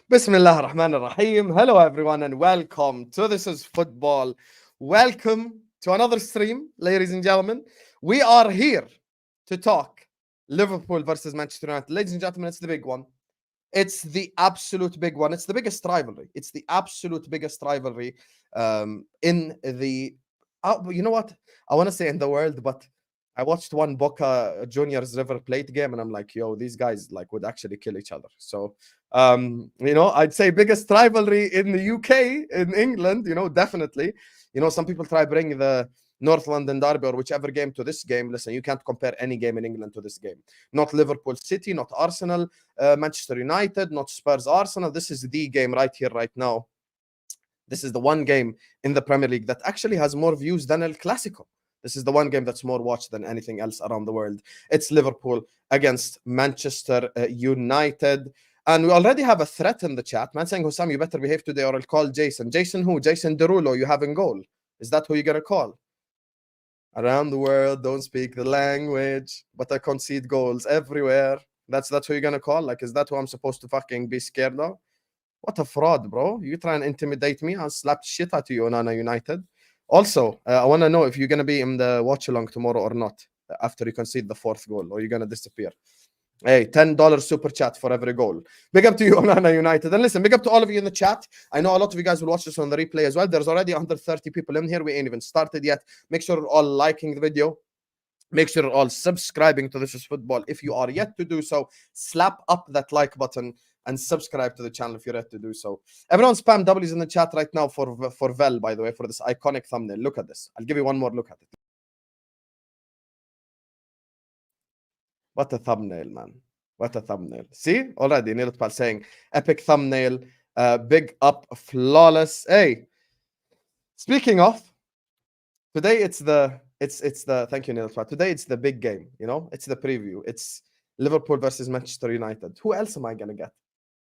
Bismillah ar-Rahman ar-Rahim. Hello, everyone, and welcome to This is Football. Welcome to another stream, ladies and gentlemen. We are here to talk Liverpool versus Manchester United. Ladies and gentlemen, it's the big one. It's the absolute big one. It's the biggest rivalry. It's the absolute biggest rivalry in the. You know what? I want to say in the world, but I watched one Boca Juniors River Plate game, and I'm like, yo, these guys like would actually kill each other. So, I'd say biggest rivalry in the UK, in England. Definitely. Some people try bring the North London Derby or whichever game to this game. Listen, you can't compare any game in England to this game. Not Liverpool City, not Arsenal, Manchester United, not Spurs Arsenal. This is the game right here, right now. This is the one game in the Premier League that actually has more views than El Clasico. This is the one game that's more watched than anything else around the world. It's Liverpool against Manchester United. And we already have a threat in the chat. Man saying, Husam, you better behave today or I'll call Jason. Jason who? Jason Derulo, you have in goal. Is that who you're going to call? Around the world, don't speak the language, but I concede goals everywhere. That's who you're going to call? Like, is that who I'm supposed to fucking be scared of? What a fraud, bro. You try and intimidate me, I'll slap shit out of you, Onana United. Also, I want to know if you're going to be in the watch-along tomorrow or not after you concede the fourth goal, or you're going to disappear. Hey, $10 super chat for every goal. Big up to you, Onana United. And listen, big up to all of you in the chat. I know a lot of you guys will watch this on the replay as well. There's already under 30 people in here. We ain't even started yet. Make sure you're all liking the video. Make sure you're all subscribing to This is Football. If you are yet to do so, slap up that like button and subscribe to the channel if you're yet to do so. Everyone spam W's in the chat right now for Vel, by the way, for this iconic thumbnail. Look at this. I'll give you one more look at it. What a thumbnail, man. What a thumbnail. See? Already, Neil Pal saying, epic thumbnail, big up, flawless. Hey, speaking of, today it's the thank you, Neil Pal. Today it's the big game, It's the preview. It's Liverpool versus Manchester United. Who else am I going to get?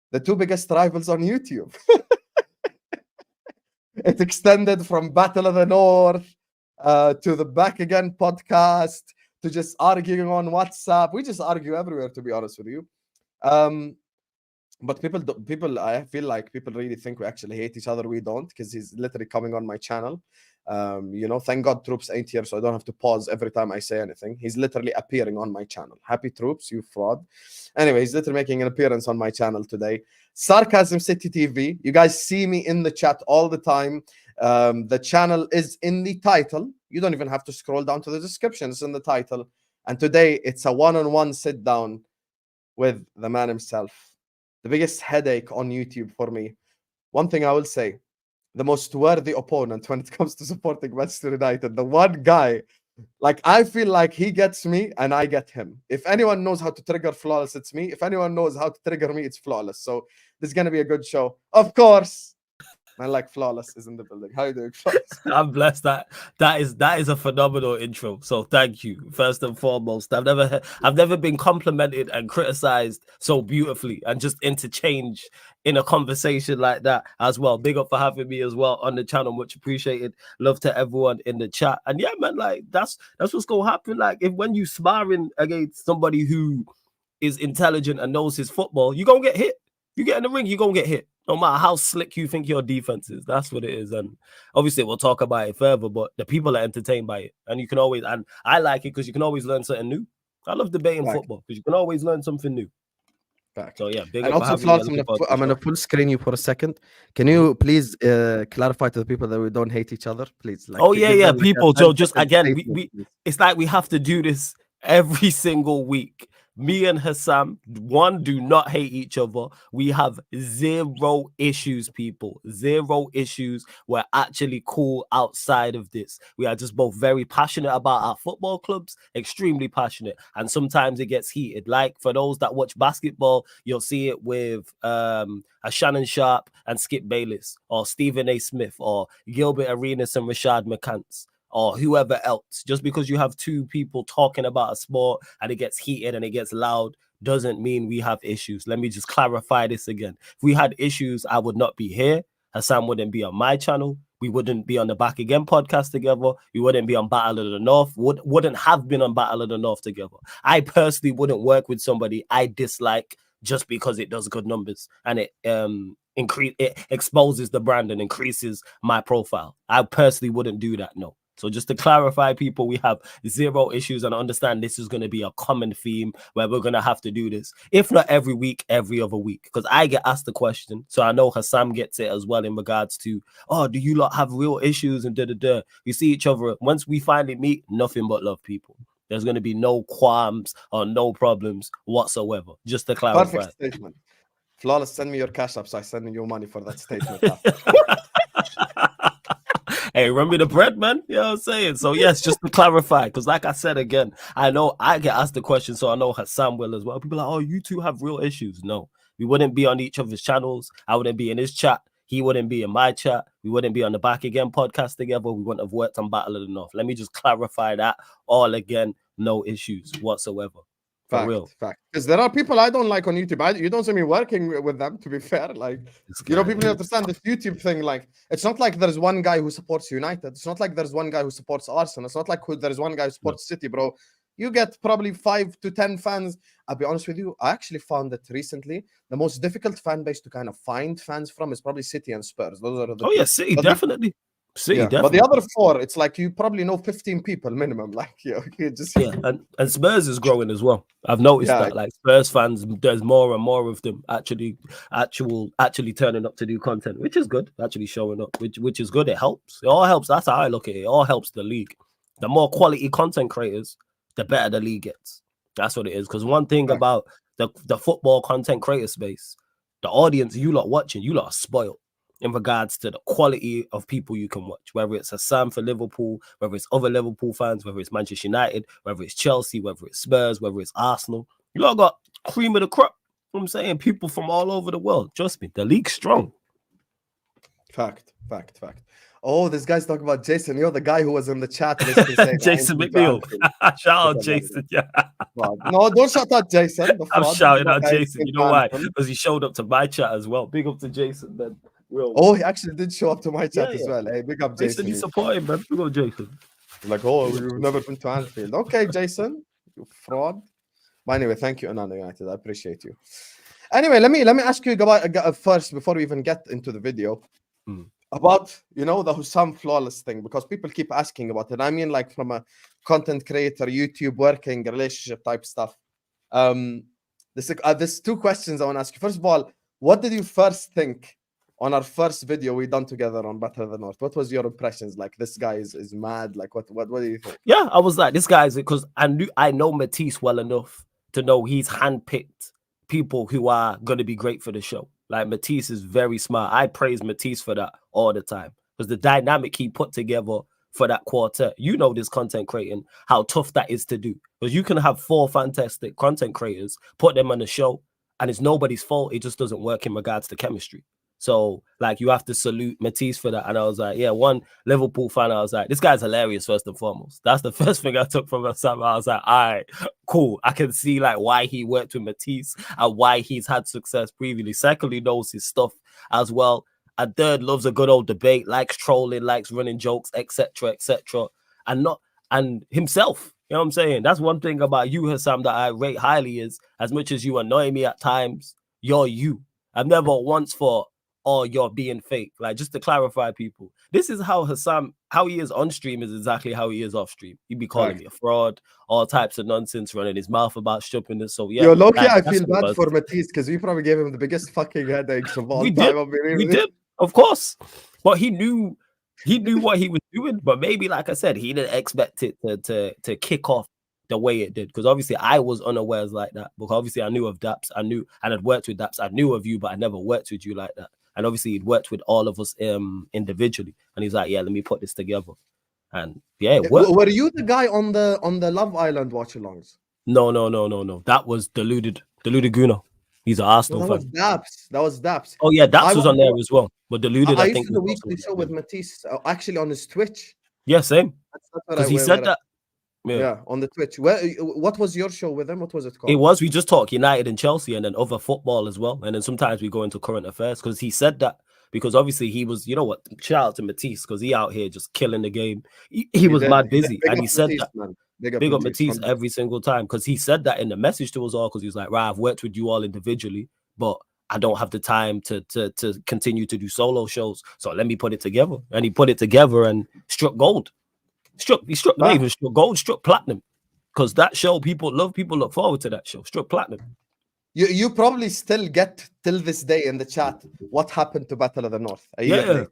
The two biggest rivals on YouTube. It extended from Battle of the North to the Back Again podcast, to just arguing on WhatsApp. We just argue everywhere, to be honest with you. But people, I feel like people really think we actually hate each other. We don't, because he's literally coming on my channel. Thank God Troops ain't here, so I don't have to pause every time I say anything. He's literally appearing on my channel. Happy Troops, you fraud. Anyway, he's literally making an appearance on my channel today. Sarcasm City TV. You guys see me in the chat all the time. The channel is in the title. You don't even have to scroll down to the description. It's in the title. And today it's a one-on-one sit down with the man himself. The biggest headache on YouTube for me. One thing I will say, the most worthy opponent when it comes to supporting Manchester United. The one guy, like, I feel like he gets me and I get him. If anyone knows how to trigger Flawless, it's me. If anyone knows how to trigger me, it's Flawless. So this is going to be a good show. Of course. Man, like Flawless is in the building. How are you doing, Flawless? I'm blessed. That is a phenomenal intro. So thank you, first and foremost. I've never been complimented and criticized so beautifully and just interchange in a conversation like that as well. Big up for having me as well on the channel. Much appreciated. Love to everyone in the chat. And yeah, man, like that's what's gonna happen. Like when you sparring against somebody who is intelligent and knows his football, you're gonna get hit. You get in the ring, you're gonna get hit. No matter how slick you think your defense is, that's what it is. And obviously, we'll talk about it further, but the people are entertained by it. And you can always, and I like it because you can always learn something new. I love debating football because you can always learn something new. So, yeah, big and up. also, Flawless, I'm going to full screen you for a second. Can you please clarify to the people that we don't hate each other, please? Like, yeah. People, so just again, it's like we have to do this every single week. Me and Husam, one, do not hate each other. We have zero issues, people. Zero issues. We're actually cool outside of this. We are just both very passionate about our football clubs, extremely passionate. And sometimes it gets heated. Like for those that watch basketball, you'll see it with a Shannon Sharp and Skip Bayless, or Stephen A. Smith, or Gilbert Arenas and Rashad McCants, or whoever else. Just because you have two people talking about a sport and it gets heated and it gets loud doesn't mean we have issues. Let me just clarify this again. If we had issues, I would not be here. Husam wouldn't be on my channel. We wouldn't be on the Back Again podcast together. We wouldn't be on Battle of the North. Wouldn't have been on Battle of the North together. I personally wouldn't work with somebody I dislike just because it does good numbers and it exposes the brand and increases my profile. I personally wouldn't do that, no. So just to clarify, people, we have zero issues, and understand this is going to be a common theme where we're going to have to do this, if not every week, every other week, because I get asked the question. So I know Husam gets it as well in regards to, oh, do you lot have real issues and da-da-da? You see each other. Once we finally meet, nothing but love, people. There's going to be no qualms or no problems whatsoever. Just to clarify. Perfect statement. Flawless, send me your cash app, so I send you money for that statement. Hey, run me the bread, man. You know what I'm saying? So, yes, just to clarify, because like I said again, I know I get asked the question, so I know Husam will as well. People are like, oh, you two have real issues. No, we wouldn't be on each other's channels. I wouldn't be in his chat. He wouldn't be in my chat. We wouldn't be on the Back Again podcast together. We wouldn't have worked on Battle of the North. Let me just clarify that all again. No issues whatsoever. For real. Fact. Because there are people I don't like on YouTube. You don't see me working with them, to be fair. Like, people need to understand this YouTube thing. Like, it's not like there's one guy who supports United. It's not like there's one guy who supports Arsenal. It's not like there's one guy who supports City, bro. You get probably 5 to 10 fans. I'll be honest with you. I actually found that recently the most difficult fan base to kind of find fans from is probably City and Spurs. Those are the City, definitely. Definitely. But the other 4, it's like you probably know 15 people minimum. Like, you just and Spurs is growing as well. I've noticed that, like, Spurs fans, there's more and more of them actually turning up to do content, which is good. Actually showing up, which is good. It helps. It all helps. That's how I look at it. It all helps the league. The more quality content creators, the better the league gets. That's what it is. Because one thing about the football content creator space, the audience you lot watching, you lot are spoiled in regards to the quality of people you can watch, whether it's Husam for Liverpool, whether it's other Liverpool fans, whether it's Manchester United, whether it's Chelsea, whether it's Spurs, whether it's Arsenal. You lot got cream of the crop. You know what I'm saying? People from all over the world. Trust me, the league's strong. Fact. Oh, this guy's talking about Jason. You're the guy who was in the chat. Saying, Jason McNeil. Shout out Jason. Yeah. No, don't shout out Jason. I'm shouting out Jason. You know why? Because he showed up to my chat as well. Big up to Jason, man. Real. Oh, he actually did show up to my chat as well. Hey, big up Jason. He's supporting, man. Big up Jason. Like, oh, we've never been to Anfield. Okay, Jason, you fraud. But anyway, thank you, Ananda United. I appreciate you. Anyway, let me ask you about first before we even get into the video about the Husam Flawless thing, because people keep asking about it. I mean, like, from a content creator, YouTube working relationship type stuff. There's 2 questions I want to ask you. First of all, what did you first think on our first video we done together on Battle of the North? What was your impressions? Like, this guy is mad. Like, what do you think? Yeah, I was like, this guy is, because I know Matisse well enough to know he's handpicked people who are going to be great for the show. Like, Matisse is very smart. I praise Matisse for that all the time, because the dynamic he put together for that quartet, this content creating, how tough that is to do. Because you can have 4 fantastic content creators, put them on the show, and it's nobody's fault. It just doesn't work in regards to chemistry. So, like, you have to salute Matisse for that. And I was like, yeah, one Liverpool fan, I was like, this guy's hilarious, first and foremost. That's the first thing I took from Husam. I was like, all right, cool. I can see, like, why he worked with Matisse and why he's had success previously. Secondly, knows his stuff as well. And third, loves a good old debate, likes trolling, likes running jokes, etc., and himself. You know what I'm saying? That's one thing about you, Husam, that I rate highly, is as much as you annoy me at times, you're you. I've never once thought, oh, you're being fake. Like, just to clarify, people, this is how Husam, how he is on stream is exactly how he is off stream. He'd be calling me a fraud, all types of nonsense, running his mouth about stupidness. So yeah, Loki, I feel bad for Matisse, because we probably gave him the biggest fucking headaches of all time. We did, of course, but he knew what he was doing. But maybe, like I said, he didn't expect it to kick off the way it did, because obviously I was unawares like that. Because obviously I knew of Daps, I had worked with Daps, I knew of you, but I never worked with you like that. And obviously he'd worked with all of us individually, and he's like, yeah, let me put this together. And yeah, it worked. Were you the guy on the Love Island watch-alongs? No. That was Deluded Guna. He's an Arsenal fan. That was Daps. Oh yeah, Daps was on there as well. But Deluded, I think, used to do the weekly show with Matisse, actually on his Twitch. Yeah, same. Because he said that. Yeah, on the Twitch. What was your show with him? What was it called? It was, we just talk United and Chelsea, and then other football as well. And then sometimes we go into current affairs, because he said that because obviously he was, you know what, shout out to Matisse because he out here just killing the game. He was mad busy, and he said Matisse, that. man. Big up Matisse every single time, because he said that in the message to us all, because he was like, right, I've worked with you all individually, but I don't have the time to continue to do solo shows, so let me put it together. And he put it together and struck gold. He struck not even struck gold, struck platinum, because that show people look forward to that show. Struck platinum. You probably still get till this day in the chat what happened to Battle of the North a year later.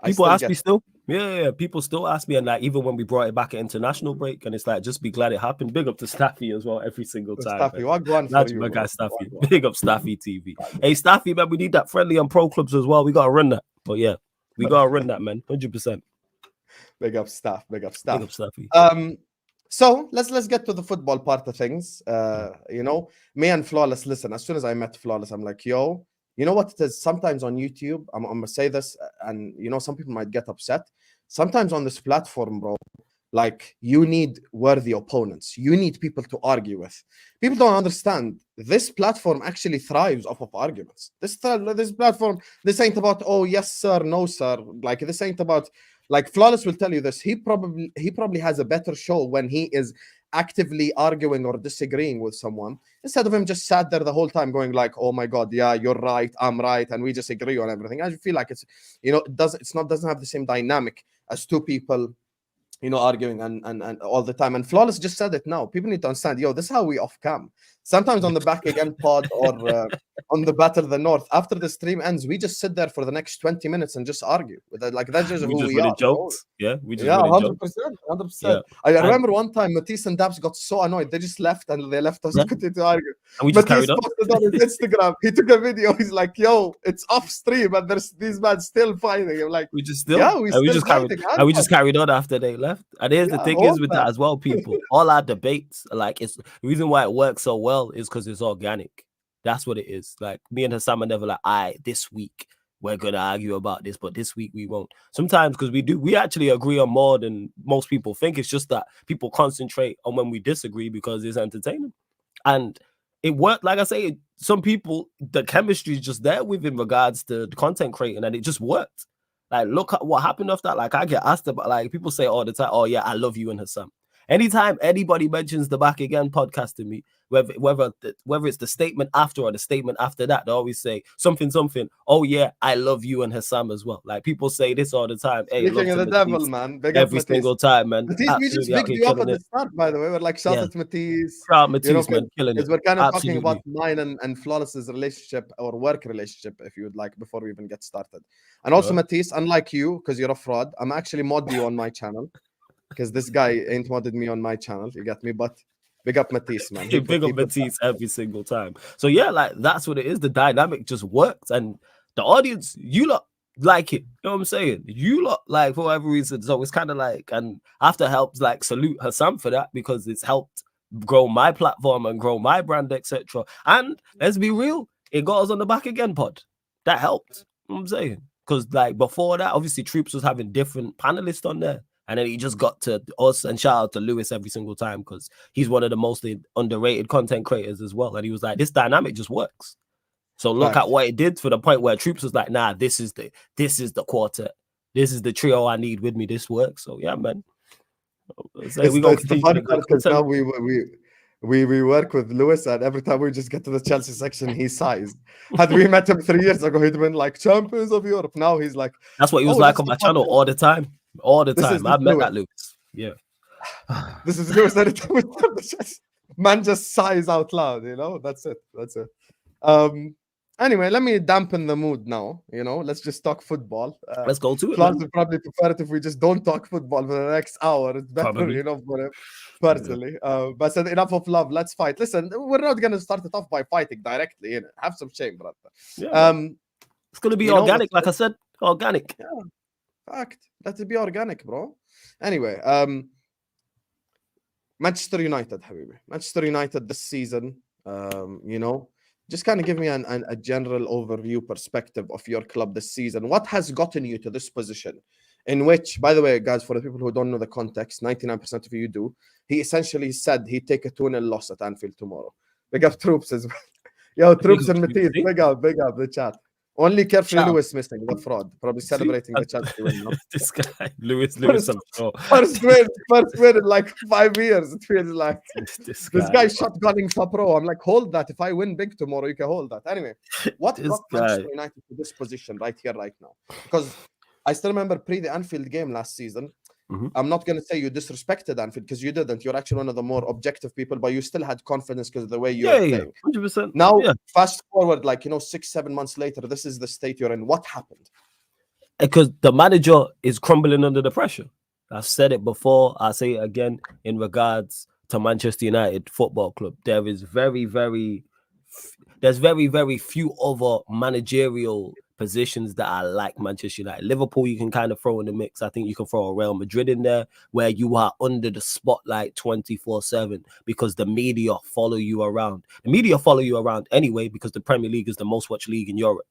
People ask me still. Yeah. People still ask me, and like even when we brought it back at international break, and it's like, just be glad it happened. Big up to Staffy as well every single time. Staffy, what going for you? My guy Staffy. Big up Staffy TV. Hey Staffy, man, we need that friendly on pro clubs as well. We gotta run that. But yeah, we gotta run that, man. 100%. Big up Staff. Big up Staffy. So let's get to the football part of things. You know, me and Flawless, listen, as soon as I met Flawless, I'm like, yo, you know what it is? Sometimes on YouTube, I'm gonna say this, and you know, some people might get upset. Sometimes on this platform, bro, like you need worthy opponents. You need people to argue with. People don't understand. This platform actually thrives off of arguments. This platform, this ain't about, oh yes sir, no sir. Like this ain't about, like Flawless will tell you this. He probably has a better show when he is actively arguing or disagreeing with someone, instead of him just sat there the whole time going like, oh my god, yeah, you're right, I'm right, and we just agree on everything. I feel like it's, you know, it doesn't have the same dynamic as two people, you know, arguing and all the time. And Flawless just said it now. People need to understand, yo, this is how we off cam. Sometimes on the Back Again pod or on the Battle of the North, after the stream ends, we just sit there for the next 20 minutes and just argue. Like that's just who we are. Jokes. Yeah, we just 100%. 100%. I remember one time Matisse and Dabs got so annoyed. They just left and they left us to continue to argue. And we just Matisse carried on. posted on his Instagram. He took a video. He's like, yo, it's off stream and there's these men still fighting. I'm like, we just carried on after they left. And here's the thing is with that as well, people. All our debates, like, it's the reason why it works so well is because it's organic. That's what it is. Like, me and Husam are never like, this week we're gonna argue about this, but this week we won't. Sometimes because we actually agree on more than most people think. It's just that people concentrate on when we disagree because it's entertaining. And it worked. Like I say, some people, the chemistry is just there with in regards to the content creating, and it just worked. Like, look at what happened after that. Like, I get asked about, like, people say all the time, oh yeah, I love you and Husam. Anytime anybody mentions the Back Again podcast to me, whether it's the statement after or the statement after that, they always say something. Oh yeah, I love you and Husam as well. Like, people say this all the time. Hey, speaking of the devil, man, big every single time, man. Matisse, we just picked you up at the start, by the way. We're like, shout out to Matisse. Shout out Matisse, man, killing it. Because we're kind of talking about mine and Flawless's relationship or work relationship, if you would like, before we even get started. And also, Matisse, unlike you, because you're a fraud, I'm actually mod you on my channel. Because this guy ain't modded me on my channel, you got me, but big up Matisse, man. Big up Matisse every single time. So yeah, like, that's what it is. The dynamic just works, and the audience, you lot like it. You know what I'm saying? You lot, like, for whatever reason. So it's kind of like, and I have to help, like, salute Husam for that, because it's helped grow my platform and grow my brand, etc. And let's be real, it got us on the Back Again pod. That helped. You know what I'm saying? Because, like, before that, obviously Troops was having different panelists on there. And then he just got to us, and shout out to Lewis every single time, because he's one of the most underrated content creators as well. And he was like, this dynamic just works. So look at what it did, for the point where Troops was like, nah, this is the quartet. This is the trio I need with me. This works. So yeah, man. It's the funny part, because now we work with Lewis, and every time we just get to the Chelsea section, he sighs. Had we met him 3 years ago, he'd been like, champions of Europe. Now he's like, that's what he was like on my channel all the time. All the time. I've met that Lewis. Yeah. This is Lewis. Man just sighs out loud, you know? That's it. Anyway, let me dampen the mood now. You know, let's just talk football. Let's go to it. Flawless would probably prefer it if we just don't talk football for the next hour. It's better, you know, for him personally. But I said, enough of love. Let's fight. Listen, we're not going to start it off by fighting directly. You know? Have some shame, brother. Yeah, it's going to be organic, like I said. Organic. Yeah. Fact. Let it be organic, bro. Anyway, Manchester United, Habibi. Manchester United this season, you know, just kind of give me a general overview perspective of your club this season. What has gotten you to this position? In which, by the way, guys, for the people who don't know the context, 99% of you do. He essentially said he'd take a 2-0 loss at Anfield tomorrow. Big up Troops as well. Yo, Troops and Matisse, big up the chat. Only Carefree Shout out. Lewis missing, the fraud. Probably celebrating the Chelsea win. No? This guy, Lewis, First, I'm sure. first win in like 5 years. It feels like This this guy, guy shotgunning top row. I'm like, hold that. If I win big tomorrow, you can hold that. Anyway, what this got guy. Manchester United to this position right here, right now? Because I still remember pre the Anfield game last season. I'm not going to say you disrespected Anfield because you didn't. You're actually one of the more objective people, but you still had confidence because of the way you're playing. 100%. Now, fast forward, like, 6-7 months later, this is the state you're in. What happened? Because the manager is crumbling under the pressure. I've said it before. I'll say it again in regards to Manchester United Football Club. There is very, very few other managerial positions that are like Manchester United. Liverpool, you can kind of throw in the mix. I think you can throw a Real Madrid in there where you are under the spotlight 24/7 because the media follow you around. The media follow you around anyway because the Premier League is the most watched league in Europe.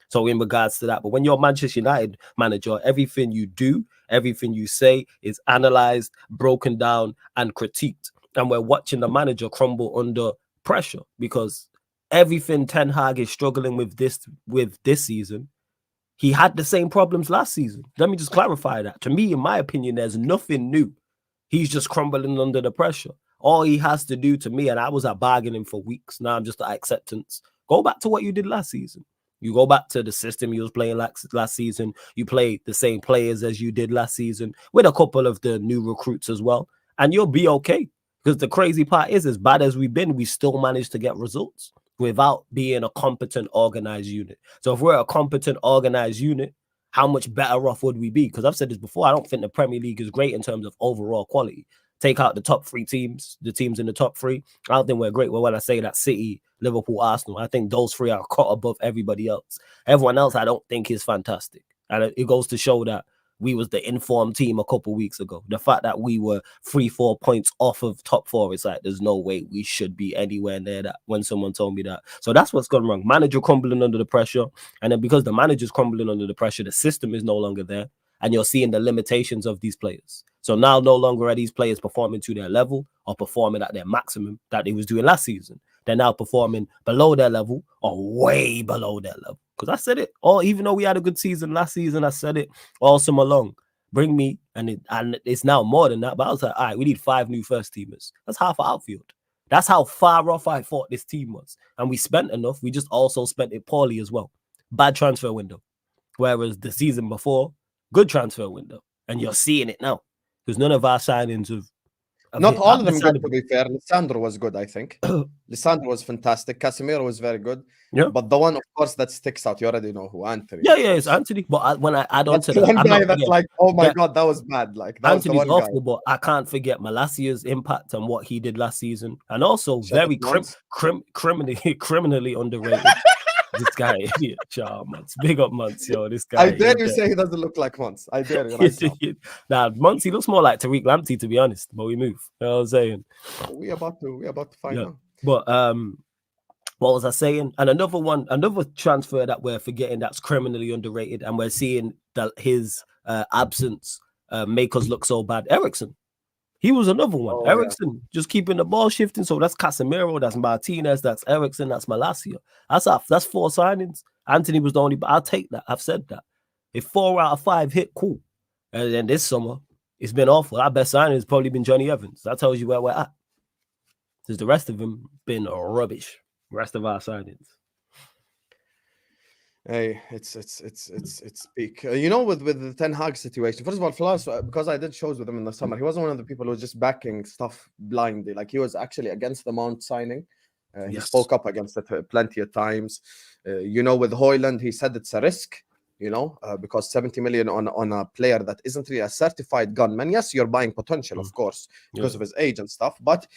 So in regards to that, but when you're Manchester United manager, everything you do, everything you say is analyzed, broken down, and critiqued. And we're watching the manager crumble under pressure because everything Ten Hag is struggling with this season, he had the same problems last season. Let me just clarify that. To me, in my opinion, there's nothing new. He's just crumbling under the pressure. All he has to do to me, and I was at bargaining for weeks, now I'm just at acceptance. Go back to what you did last season. You go back to the system you was playing last season. You play the same players as you did last season with a couple of the new recruits as well. And you'll be okay. Because the crazy part is, as bad as we've been, we still managed to get results without being a competent, organized unit. So if we're a competent, organized unit, how much better off would we be? Because I've said this before, I don't think the Premier League is great in terms of overall quality. Take out the top 3 teams, the teams in the top 3. I don't think we're great. Well, when I say that, City, Liverpool, Arsenal, I think those 3 are caught above everybody else. Everyone else, I don't think is fantastic. And it goes to show that we was the informed team a couple weeks ago. The fact that we were 3-4 points off of top 4, it's like there's no way we should be anywhere near that when someone told me that. So that's what's gone wrong. Manager crumbling under the pressure. And then because the manager's crumbling under the pressure, the system is no longer there. And you're seeing the limitations of these players. So now no longer are these players performing to their level or performing at their maximum that they was doing last season. They're now performing below their level or way below their level. Because I said it, even though we had a good season last season, I said it all summer long. Bring me, and it's now more than that. But I was like, all right, we need 5 new first teamers. That's half an outfield. That's how far off I thought this team was. And we spent enough. We just also spent it poorly as well. Bad transfer window. Whereas the season before, good transfer window. And you're seeing it now. Because none of our signings have... Not all of them good, to be fair. Lisandro was good, I think. Lisandro was fantastic. Casemiro was very good. Yeah. But the one, of course, that sticks out, you already know who, Anthony. Yeah, it's Anthony. But when I add on to that... one guy that's like, oh my God, that was bad. Like, that Anthony's was the one awful, but I can't forget Malacia's impact and what he did last season. And also very criminally underrated. This guy, idiot, Monts. Big up Monts, yo. This guy. I dare you say he doesn't look like Monts. I dare you. Right now. Monts, he looks more like Tariq Lamptey, to be honest. But we move. You know what I'm saying? We about to find out. But what was I saying? And another transfer that we're forgetting that's criminally underrated, and we're seeing that his absence make us look so bad. Eriksen. He was another one. Eriksen, just keeping the ball shifting. So that's Casemiro, that's Martinez, that's Eriksen, that's Malacia. That's 4 signings. Anthony was the only, but I'll take that. I've said that. If 4 out of 5 hit, cool. And then this summer, it's been awful. Our best signing has probably been Johnny Evans. That tells you where we're at. Because the rest of them been rubbish. The rest of our signings. Hey, it's peak. With the Ten Hag situation. First of all, Flores, because I did shows with him in the summer, he wasn't one of the people who was just backing stuff blindly. Like, he was actually against the Mount signing. He spoke up against it plenty of times. With Højlund, he said it's a risk. Because 70 million on a player that isn't really a certified gunman. Yes, you're buying potential, of course, because of his age and stuff. But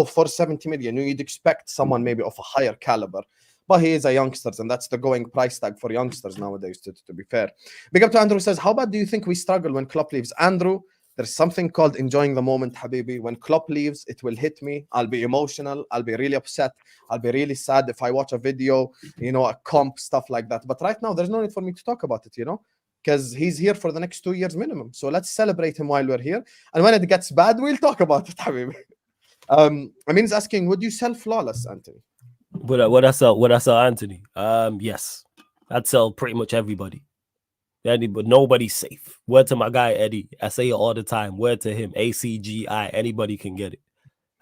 for 70 million, you'd expect someone maybe of a higher caliber. But he is a youngster, and that's the going price tag for youngsters nowadays, to be fair. Big up to Andrew, says, how bad do you think we struggle when Klopp leaves? Andrew, there's something called enjoying the moment, Habibi. When Klopp leaves, it will hit me. I'll be emotional. I'll be really upset. I'll be really sad if I watch a video, a comp, stuff like that. But right now, there's no need for me to talk about it, because he's here for the next 2 years minimum. So let's celebrate him while we're here. And when it gets bad, we'll talk about it, Habibi. Amin's asking, would you sell Flawless, Anthony? What I saw Anthony. Yes. I'd sell pretty much everybody. But nobody's safe. Word to my guy Eddie. I say it all the time. Word to him. ACGI. Anybody can get it.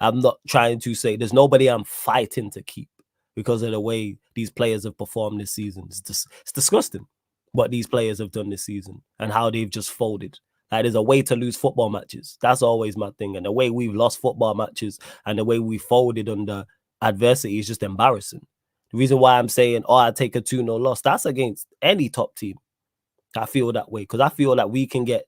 I'm not trying to say there's nobody I'm fighting to keep because of the way these players have performed this season. It's disgusting what these players have done this season and how they've just folded. Like, there's a way to lose football matches. That's always my thing. And the way we've lost football matches and the way we folded under adversity is just embarrassing. The reason why I'm saying, I take a 2-0 loss, that's against any top team. I feel that way because I feel that we can get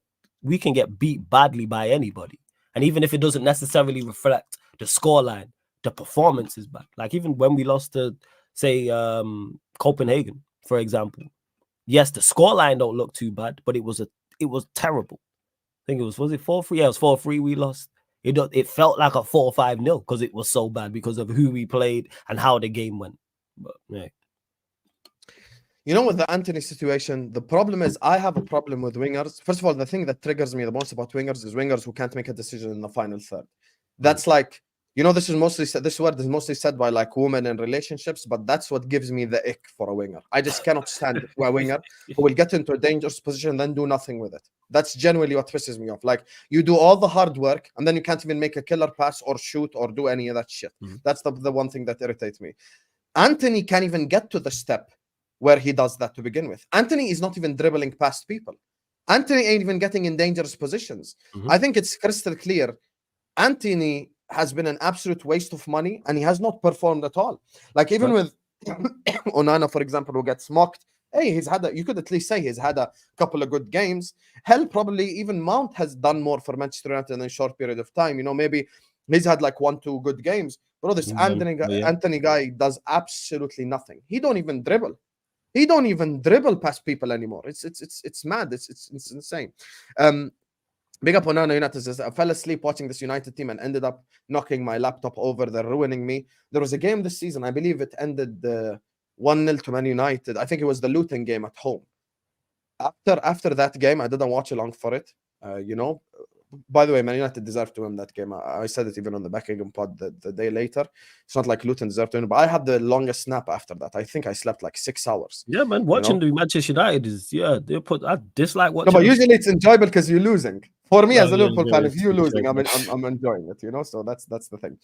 beat badly by anybody. And even if it doesn't necessarily reflect the scoreline, the performance is bad. Like even when we lost to, say, Copenhagen, for example. Yes, the scoreline don't look too bad, but it was terrible. I think was it 4-3? Yeah, it was 4-3 we lost. It felt like a 4-5-0 because it was so bad because of who we played and how the game went. But yeah. You know, with the Antony situation, the problem is I have a problem with wingers. First of all, the thing that triggers me the most about wingers is wingers who can't make a decision in the final third. That's like, you know, this word is mostly said by like women in relationships, but that's what gives me the ick for a winger. I just cannot stand a winger who will get into a dangerous position and then do nothing with it. That's genuinely what pisses me off. Like, you do all the hard work and then you can't even make a killer pass or shoot or do any of that shit. That's the one thing that irritates me. Antony can't even get to the step where he does that to begin with. Antony is not even dribbling past people. Antony ain't even getting in dangerous positions. I think it's crystal clear. Antony has been an absolute waste of money and he has not performed at all. Like even with Onana, for example, who gets mocked, hey, you could at least say he's had a couple of good games. Hell, probably even Mount has done more for Manchester United in a short period of time. You know, maybe he's had like 1-2 good games. Bro, this Antony guy does absolutely nothing. He don't even dribble. He don't even dribble past people anymore. It's mad. It's insane. Big up Onana United says, I fell asleep watching this United team and ended up knocking my laptop over. They're ruining me. There was a game this season. I believe it ended 1-0 to Man United. I think it was the Luton game at home. After that game, I didn't watch along for it. You know, by the way, Man United deserved to win that game. I said it even on the Beckham pod the day later. It's not like Luton deserved to win, but I had the longest nap after that. I think I slept like 6 hours. Yeah, man. Watching the Manchester United is, I dislike watching. No, but usually it's enjoyable because you're losing. For me, as a Liverpool fan, if you're losing, I'm enjoying it, you know? So that's the thing.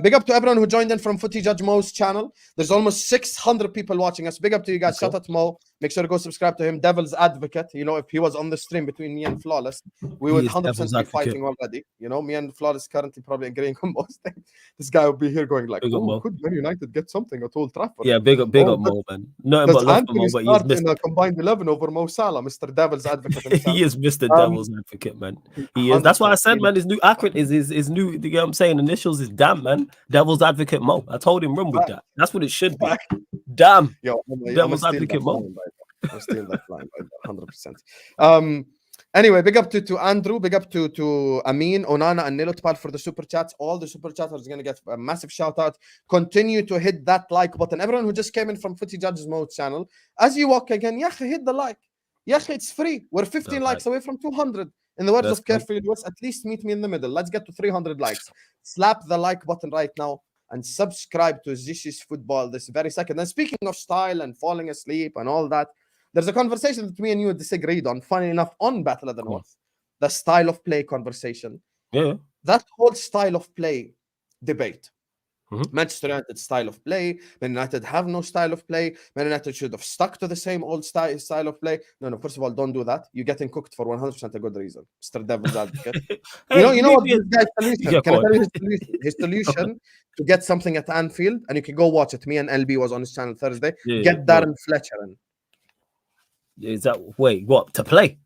Big up to everyone who joined in from Footy Judge Mo's channel. There's almost 600 people watching us. Big up to you guys. Shout out to Mo. Make sure to go subscribe to him. Devil's Advocate. You know, if he was on the stream between me and Flawless, we would 100% be fighting already. You know, me and Flawless currently probably agreeing on most things. This guy would be here going like, could Man United get something at Old Trafford? Yeah, big up Mo, man. Nothing but love for Mo, but he's missed in a combined 11 over Mo Salah, Mr. Devil's Advocate himself. He is Mr. Devil's Advocate, man. He is. That's why I said, man, his new acronym is new. You know what I'm saying? Initials is damn, man. Devil's Advocate Mo. I told him run with that. That's what it should be. Damn. Yo, Devil's Advocate Mo. I'm stealing that line, 100%. Anyway, big up to Andrew, big up to Amin, Onana, and Nilotpal for the super chats. All the super chatters are going to get a massive shout out. Continue to hit that like button. Everyone who just came in from Footy Judges Mode channel, as you walk again, hit the like. It's free. We're 15 likes away from 200. In the words of Carefree West, at least meet me in the middle. Let's get to 300 likes. Slap the like button right now and subscribe to Zishi's Football this very second. And speaking of style and falling asleep and all that, there's a conversation that me and you disagreed on, funny enough, on Battle of the North. The style of play conversation. Yeah. That whole style of play debate. Manchester United style of play. Man United have no style of play. Man United should have stuck to the same old style of play. No, first of all, don't do that. You're getting cooked for 100% a good reason. Mr. Devil's Advocate. You know what this guy's solution? Can I tell you his solution? His solution to get something at Anfield, and you can go watch it. Me and LB was on his channel Thursday. Get Darren Fletcher in. Is that what to play?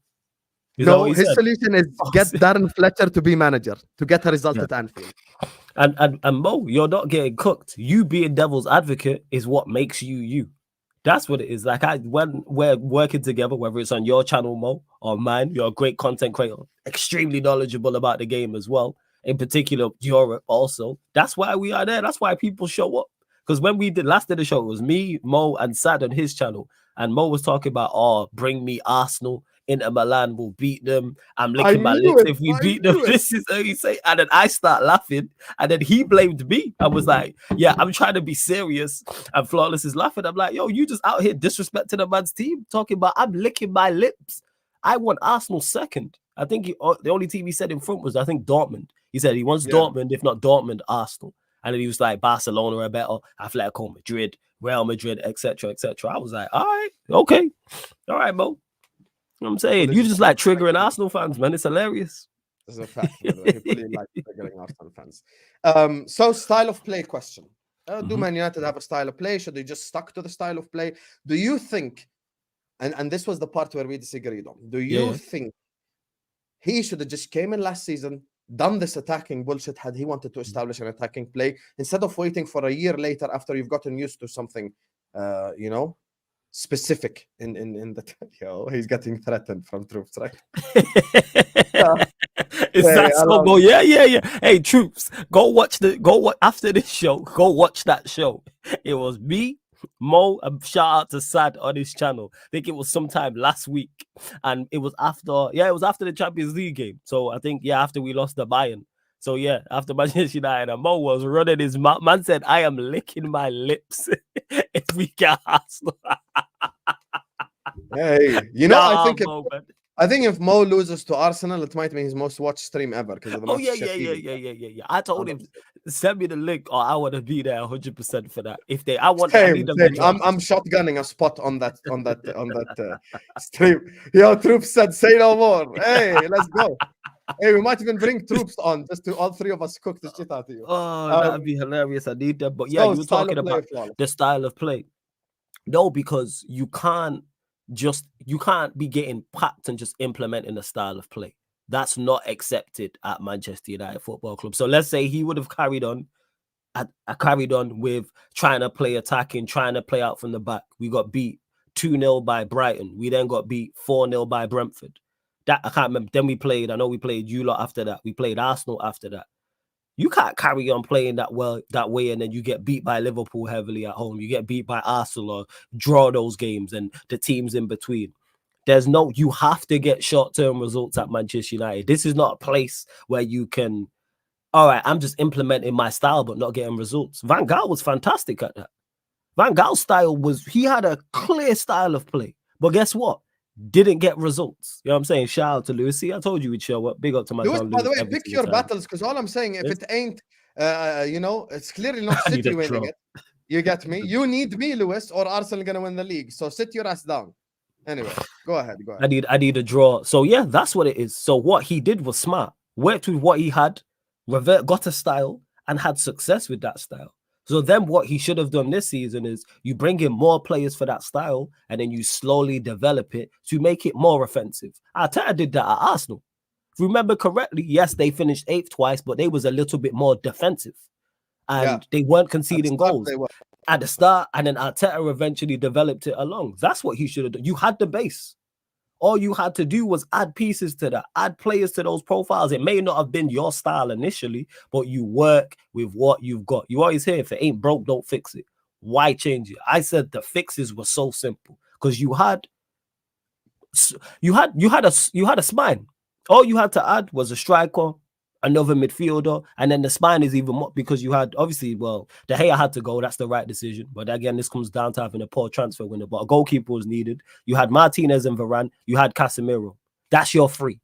No, his solution is get Darren Fletcher to be manager to get a result at Anfield. And Mo, you're not getting cooked. You being Devil's Advocate is what makes you. That's what it is. Like when we're working together, whether it's on your channel, Mo, or mine, you're a great content creator, extremely knowledgeable about the game as well. In particular, Europe also. That's why we are there. That's why people show up. Because when we did last of the show, it was me, Mo, and Sad on his channel. And Mo was talking about, bring me Arsenal Inter Milan will beat them. I'm I licking my knew lips it. if we I beat them. knew it. This is how you say. And then I start laughing. And then he blamed me. I was like, yeah, I'm trying to be serious. And Flawless is laughing. I'm like, yo, you just out here disrespecting a man's team, talking about I'm licking my lips. I want Arsenal second. I think the only team he said in front was, I think, Dortmund. He said he wants Dortmund, if not Dortmund, Arsenal. And then he was like, Barcelona are better, Atletico Madrid, Real Madrid, etc., etc. I was like, all right, okay. All right, Mo. You know what I'm saying? Well, you just like triggering Arsenal fans, man. It's hilarious. This is a fact, by the way. He really likes triggering Arsenal fans. So, style of play question. Do Man United have a style of play? Should they just stuck to the style of play? Do you think, and this was the part where we disagreed on, do you think he should have just came in last season, done this attacking bullshit had he wanted to establish an attacking play, instead of waiting for a year later after you've gotten used to something, specific in the he's getting threatened from troops, right? Is that so? Go, yeah. Hey, troops, go watch after this show. Go watch that show. It was me, Mo, and shout out to Sad on his channel. I think it was sometime last week, and it was after the Champions League game. So I think after we lost the Bayern. So after Manchester United, and Mo was running his mouth. Man said, "I am licking my lips if we get Arsenal." Hey, I think if Mo loses to Arsenal, it might be his most watched stream ever because of the yeah. I told him, send me the link, or I want to be there 100% for that. If they, I'm shotgunning a spot on that stream. Yo, troops said, "Say no more." Hey, let's go. Hey, we might even bring troops on just to all three of us cook the shit out of you. Oh, that'd be hilarious. I need that. But you were talking about the style of play. No, because you can't be getting packed and just implementing a style of play. That's not accepted at Manchester United Football Club. So let's say he would have carried on with trying to play attacking, trying to play out from the back. We got beat 2-0 by Brighton. We then got beat 4-0 by Brentford. That I can't remember. Then we played you lot after that. We played Arsenal after that. You can't carry on playing that way, and then you get beat by Liverpool heavily at home. You get beat by Arsenal or draw those games and the teams in between. You have to get short-term results at Manchester United. This is not a place where you can, all right, I'm just implementing my style but not getting results. Van Gaal was fantastic at that. Van Gaal's style he had a clear style of play. But guess what? Didn't get results. You know what I'm saying? Shout out to Lewis. See, I told you we'd show up. Big up to my Lewis, by the way, pick your battles, because all I'm saying, if it ain't, it's clearly not City winning it. You get me? You need me, Lewis, or Arsenal gonna win the league. So sit your ass down. Anyway, go ahead. I need a draw. So that's what it is. So what he did was smart. Worked with what he had, got a style, and had success with that style. So then what he should have done this season is you bring in more players for that style and then you slowly develop it to make it more offensive. Arteta did that at Arsenal. If you remember correctly, yes, they finished 8th twice, but they was a little bit more defensive. And they weren't conceding goals at the start. And then Arteta eventually developed it along. That's what he should have done. You had the base. All you had to do was add pieces to that, add players to those profiles. It may not have been your style initially, but you work with what you've got. You always hear, if it ain't broke, don't fix it. Why change it? I said the fixes were so simple because you had a spine. All you had to add was a striker, another midfielder, and then the spine is even more because you had, obviously, De Gea had to go. That's the right decision. But again, this comes down to having a poor transfer window. But a goalkeeper was needed. You had Martinez and Varane. You had Casemiro. That's your three.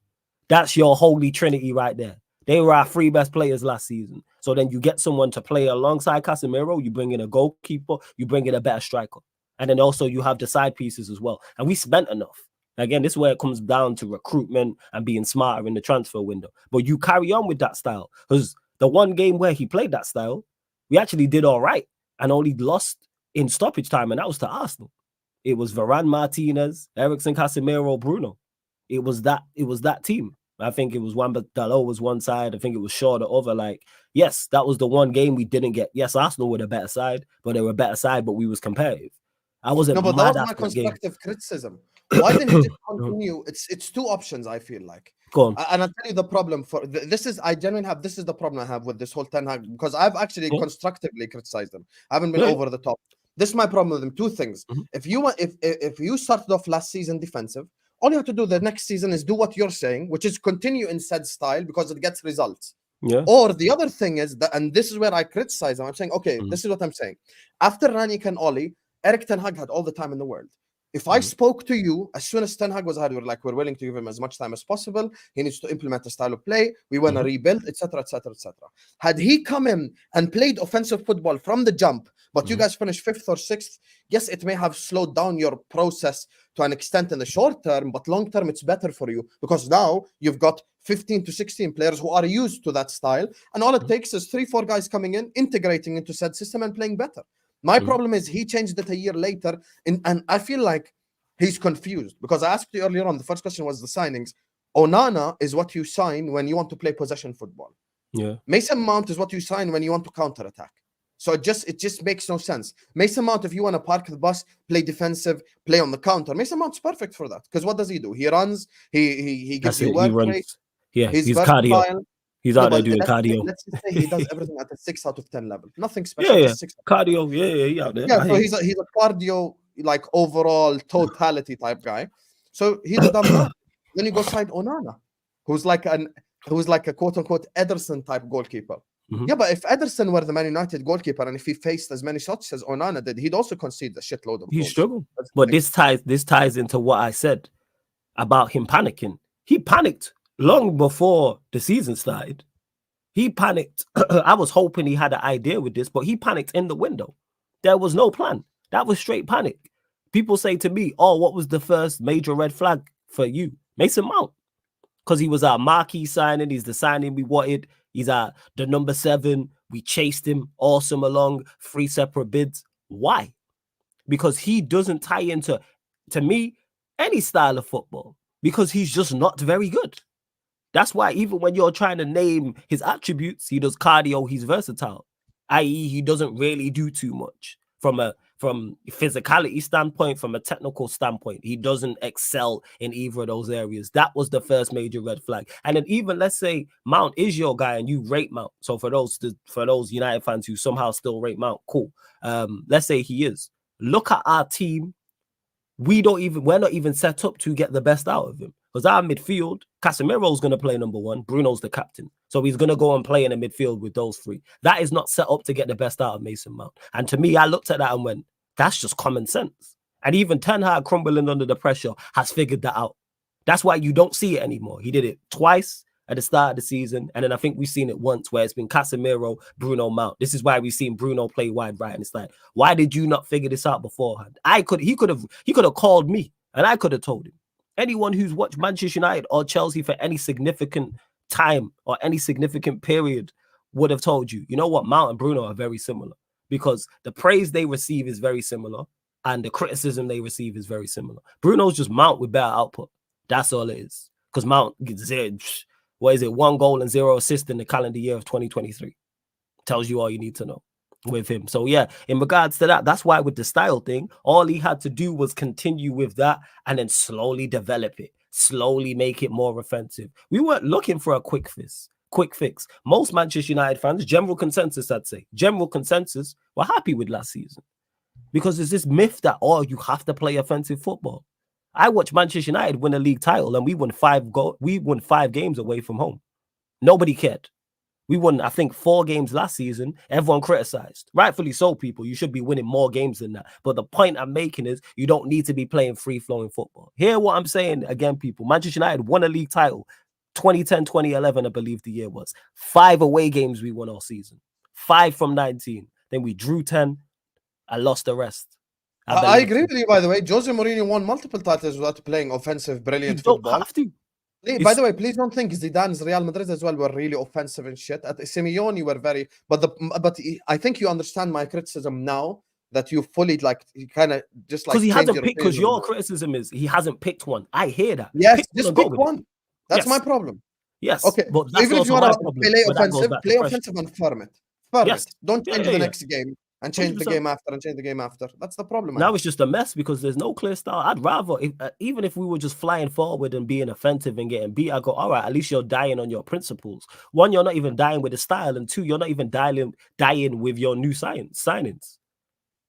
That's your holy trinity right there. They were our three best players last season. So then you get someone to play alongside Casemiro. You bring in a goalkeeper. You bring in a better striker. And then also you have the side pieces as well. And we spent enough. Again, this is where it comes down to recruitment and being smarter in the transfer window. But you carry on with that style because the one game where he played that style, we actually did all right and only lost in stoppage time, and that was to Arsenal. It was Varane, Martinez, Eriksen, Casemiro, Bruno. It was that team. I think it was Dalot was one side. I think it was Shaw the other. Yes, that was the one game we didn't get. Yes, Arsenal were the better side, but they were a better side, but we was competitive. I wasn't. No, but that was my constructive criticism. Why didn't you just continue? It's two options, I feel like. Go on. And I'll tell you the problem this is the problem I have with this whole Ten Hag, because I've actually constructively criticized them. I haven't been over the top. This is my problem with them. Two things. If you started off last season defensive, all you have to do the next season is do what you're saying, which is continue in said style because it gets results. Yeah. Or the other thing is that, and this is where I criticize him. I'm saying, okay, this is what I'm saying. After Ranić and Oli, Erik Ten Hag had all the time in the world. If I spoke to you, as soon as Ten Hag was hired, we're willing to give him as much time as possible. He needs to implement a style of play. We want to rebuild, etc., etc., etc. Had he come in and played offensive football from the jump, but you guys finished 5th or 6th, yes, it may have slowed down your process to an extent in the short term, but long term, it's better for you because now you've got 15 to 16 players who are used to that style. And all it takes is 3-4 guys coming in, integrating into said system and playing better. My problem is he changed it a year later, and I feel like he's confused because I asked you earlier on, the first question was the signings. Onana is what you sign when you want to play possession football. Yeah. Mason Mount is what you sign when you want to counter-attack. So it just makes no sense. Mason Mount, if you want to park the bus, play defensive, play on the counter, Mason Mount's perfect for that. Because what does he do? He runs, he gives you work rate. Yeah, he's cardio. versatile. He's out there doing cardio. Let's just say he does everything at a 6 out of 10 level. Nothing special. Yeah, just 6 cardio. Yeah, he out there. Yeah, so he's a cardio, like overall totality type guy. So he's a dumb man. Then you go sign Onana, who's like a quote unquote Ederson type goalkeeper. Yeah, but if Ederson were the Man United goalkeeper and if he faced as many shots as Onana did, he'd also concede a shitload of goals. He struggled. But this ties into what I said about him panicking. He panicked long before the season started. He panicked. I was hoping he had an idea with this, but he panicked in the window. There was no plan. That was straight panic. People say to me, oh, what was the first major red flag for you? Mason Mount. Because he was our marquee signing. He's the signing we wanted. He's the number 7. We chased him awesome along 3 separate bids. Why? Because he doesn't tie into, to me, any style of football. Because he's just not very good. That's why even when you're trying to name his attributes, he does cardio, he's versatile. I.e., he doesn't really do too much from a physicality standpoint, from a technical standpoint. He doesn't excel in either of those areas. That was the first major red flag. And then even let's say Mount is your guy and you rate Mount. So for those United fans who somehow still rate Mount, cool. Let's say he is. Look at our team. We're not even set up to get the best out of him. Because our midfield, Casemiro's going to play number 1. Bruno's the captain. So he's going to go and play in the midfield with those 3. That is not set up to get the best out of Mason Mount. And to me, I looked at that and went, that's just common sense. And even Ten Hag, crumbling under the pressure, has figured that out. That's why you don't see it anymore. He did it twice at the start of the season. And then I think we've seen it once where it's been Casemiro, Bruno, Mount. This is why we've seen Bruno play wide right. And it's like, why did you not figure this out beforehand? He could have called me and I could have told him. Anyone who's watched Manchester United or Chelsea for any significant time or any significant period would have told you, you know what, Mount and Bruno are very similar because the praise they receive is very similar and the criticism they receive is very similar. Bruno's just Mount with better output. That's all it is. Because Mount gets 1 goal and 0 assists in the calendar year of 2023. Tells you all you need to know with him. So yeah, in regards to that, that's why with the style thing, all he had to do was continue with that and then slowly develop it, slowly make it more offensive. We weren't looking for a quick fix. Most Manchester United fans, general consensus, were happy with last season because there's this myth that, oh, you have to play offensive football. I watched Manchester United win a league title and we won 5 games away from home. Nobody cared. We won, I think, 4 games last season. Everyone criticized. Rightfully so, people. You should be winning more games than that. But the point I'm making is you don't need to be playing free-flowing football. Hear what I'm saying again, people. Manchester United won a league title 2010, 2011, I believe the year was. 5 away games we won all season. 5 from 19. Then we drew 10. I lost the rest. I agree with you, by the way. Jose Mourinho won multiple titles without playing offensive, brilliant football. You don't have to. By the way, please don't think Zidane's Real Madrid as well were really offensive and shit. At Simeone were very, but I think you understand my criticism now that you fully you kind of just like because he hasn't picked. Because your criticism is he hasn't picked one. I hear that. Yes, just pick one. That's my problem. Yes. Okay. But that's even if you want to play offensive and firm it. Yes. Don't change the next game. And change 100%. the game after. That's the problem. Now it's just a mess because there's no clear style. I'd rather, even if we were just flying forward and being offensive and getting beat, I go, all right, at least you're dying on your principles. 1, you're not even dying with the style. And 2, you're not even dying with your new signings.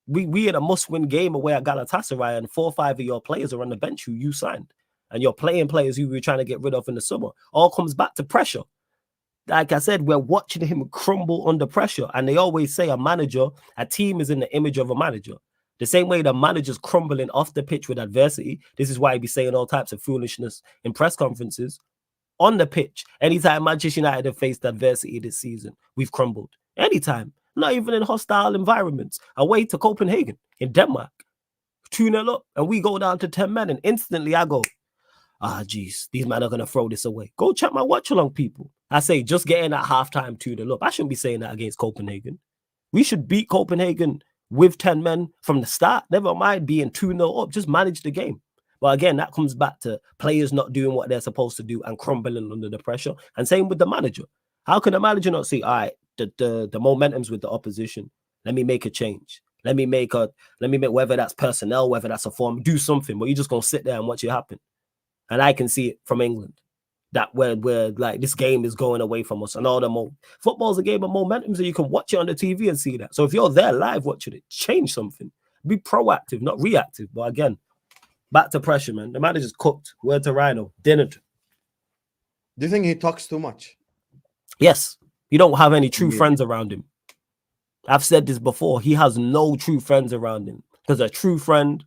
We in a must-win game away at Galatasaray and 4 or 5 of your players are on the bench who you signed. and you're playing players who we're trying to get rid of in the summer. All comes back to pressure. Like I said, we're watching him crumble under pressure. And they always say a team is in the image of a manager. The same way the manager's crumbling off the pitch with adversity. This is why he be saying all types of foolishness in press conferences. On the pitch, anytime Manchester United have faced adversity this season, we've crumbled. Anytime. Not even in hostile environments. Away to Copenhagen in Denmark. 2-0 up. And we go down to 10 men. And instantly I go, geez, these men are going to throw this away. Go check my watch along, people. I say, just getting at halftime 2-0 up. I shouldn't be saying that against Copenhagen. We should beat Copenhagen with 10 men from the start. Never mind being 2-0 up. Just manage the game. But again, that comes back to players not doing what they're supposed to do and crumbling under the pressure. And same with the manager. How can the manager not say, all right, the momentum's with the opposition. Let me make a change. Let me make whether that's personnel, whether that's a form, do something. But you're just gonna sit there and watch it happen. And I can see it from England. That where like this game is going away from us. And all the football's a game of momentum, so you can watch it on the TV and see that. So if you're there live watching it, change something. Be proactive, not reactive. But again, back to pressure, man. The manager's cooked. Word to Rhino. Didn't. Do you think he talks too much? Yes. You don't have any true friends around him. I've said this before. He has no true friends around him. Because a true friend,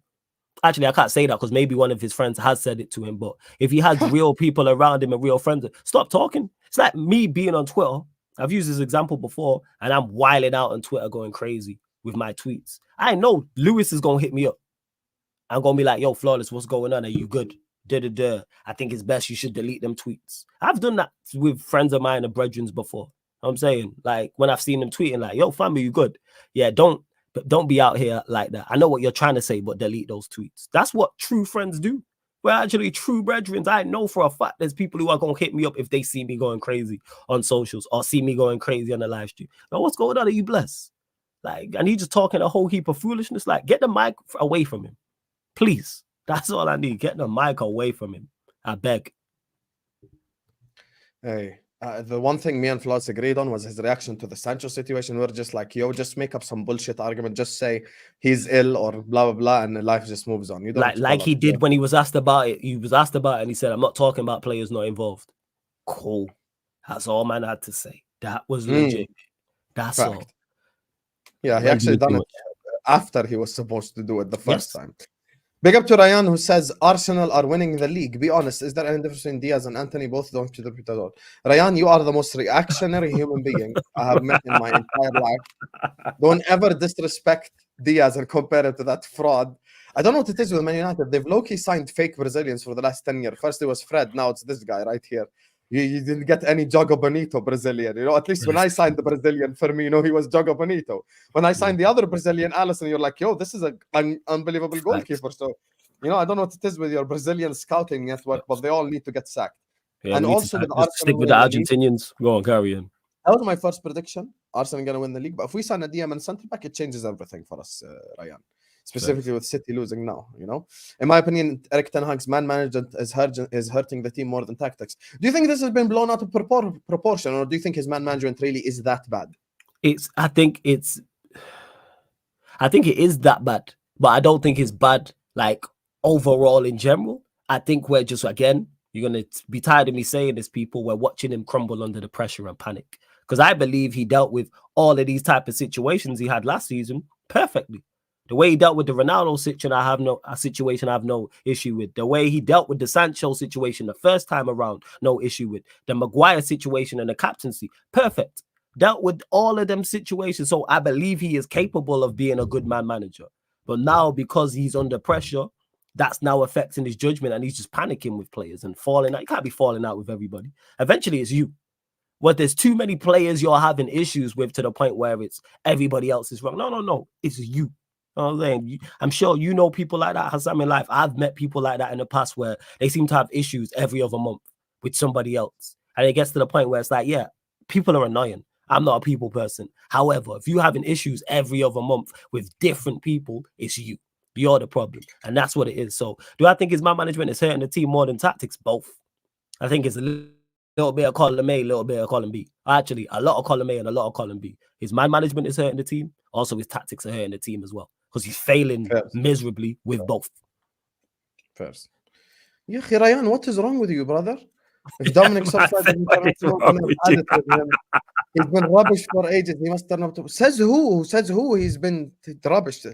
actually, I can't say that because maybe one of his friends has said it to him. But if he has real people around him and real friends, stop talking. It's like me being on Twitter. I've used this example before, and I'm wilding out on Twitter going crazy with my tweets. I know Lewis is going to hit me up. I'm going to be like, yo, Flawless, what's going on? Are you good? I think it's best you should delete them tweets. I've done that with friends of mine and brethren before. I'm saying, like, when I've seen them tweeting, like, yo, fam, are you good? Yeah, don't be out here like that. I know what you're trying to say, but delete those tweets. That's what true friends do. We're actually true brethren. I know for a fact there's people who are going to hit me up if they see me going crazy on socials or see me going crazy on the live stream. Now, what's going on? Are you blessed? Like, and he's just talking a whole heap of foolishness. Like, get the mic away from him. Please. That's all I need. Get the mic away from him. I beg. Hey, the one thing me and Flawless agreed on was his reaction to the Sancho situation. We're just like, yo, just make up some bullshit argument. Just say he's ill or blah, blah, blah, and life just moves on. You don't like he did when he was asked about it. He was asked about it and he said, I'm not talking about players not involved. Cool. That's all man had to say. That was legit. That's fact. All. Yeah, he actually done it after he was supposed to do it the first time. Big up to Ryan, who says Arsenal are winning the league. Be honest, is there any difference between Diaz and Anthony? Both don't contribute at all. Ryan, you are the most reactionary human being I have met in my entire life. Don't ever disrespect Diaz and compare it to that fraud. I don't know what it is with Man United. They've low-key signed fake Brazilians for the last 10 years. First it was Fred, now it's this guy right here. You didn't get any Jogo Bonito Brazilian. You know, at least when I signed the Brazilian Firmino, he was Jogo Bonito. When I signed the other Brazilian, Alisson, you're like, yo, this is an unbelievable goalkeeper. So, you know, I don't know what it is with your Brazilian scouting network, but they all need to get sacked. Yeah, and also stick with the Argentinians. Go on, carry on. That was my first prediction. Arsenal going to win the league. But if we sign a DM and center back, it changes everything for us, Ryan. Specifically with City losing now, you know. In my opinion, Erik ten Hag's man management is hurting the team more than tactics. Do you think this has been blown out of proportion, or do you think his man management really is that bad? I think it is that bad, but I don't think it's bad like overall in general. I think we're just, again, you're gonna be tired of me saying this, people. We're watching him crumble under the pressure and panic, because I believe he dealt with all of these type of situations he had last season perfectly. The way he dealt with the Ronaldo situation, I have no issue with. The way he dealt with the Sancho situation the first time around, no issue with. The Maguire situation and the captaincy, perfect. Dealt with all of them situations. So I believe he is capable of being a good man manager. But now, because he's under pressure, that's now affecting his judgment, and he's just panicking with players and falling out. You can't be falling out with everybody. Eventually, it's you. Well, there's too many players you're having issues with to the point where it's everybody else is wrong. No. It's you. I'm sure you know people like that, Husam, in life. I've met people like that in the past where they seem to have issues every other month with somebody else. And it gets to the point where it's like, yeah, people are annoying. I'm not a people person. However, if you're having issues every other month with different people, it's you. You're the problem. And that's what it is. So do I think his man management is hurting the team more than tactics? Both. I think it's a little bit of column A, a little bit of column B. Actually, a lot of column A and a lot of column B. His man management is hurting the team. Also, his tactics are hurting the team as well, because he's failing miserably with both. First. Yeah, Ryan, what is wrong with you, brother? If Dominic's offside, we're gonna add it with him. He's been rubbish for ages. He must turn up to. Says who? Who says who? He's been rubbish.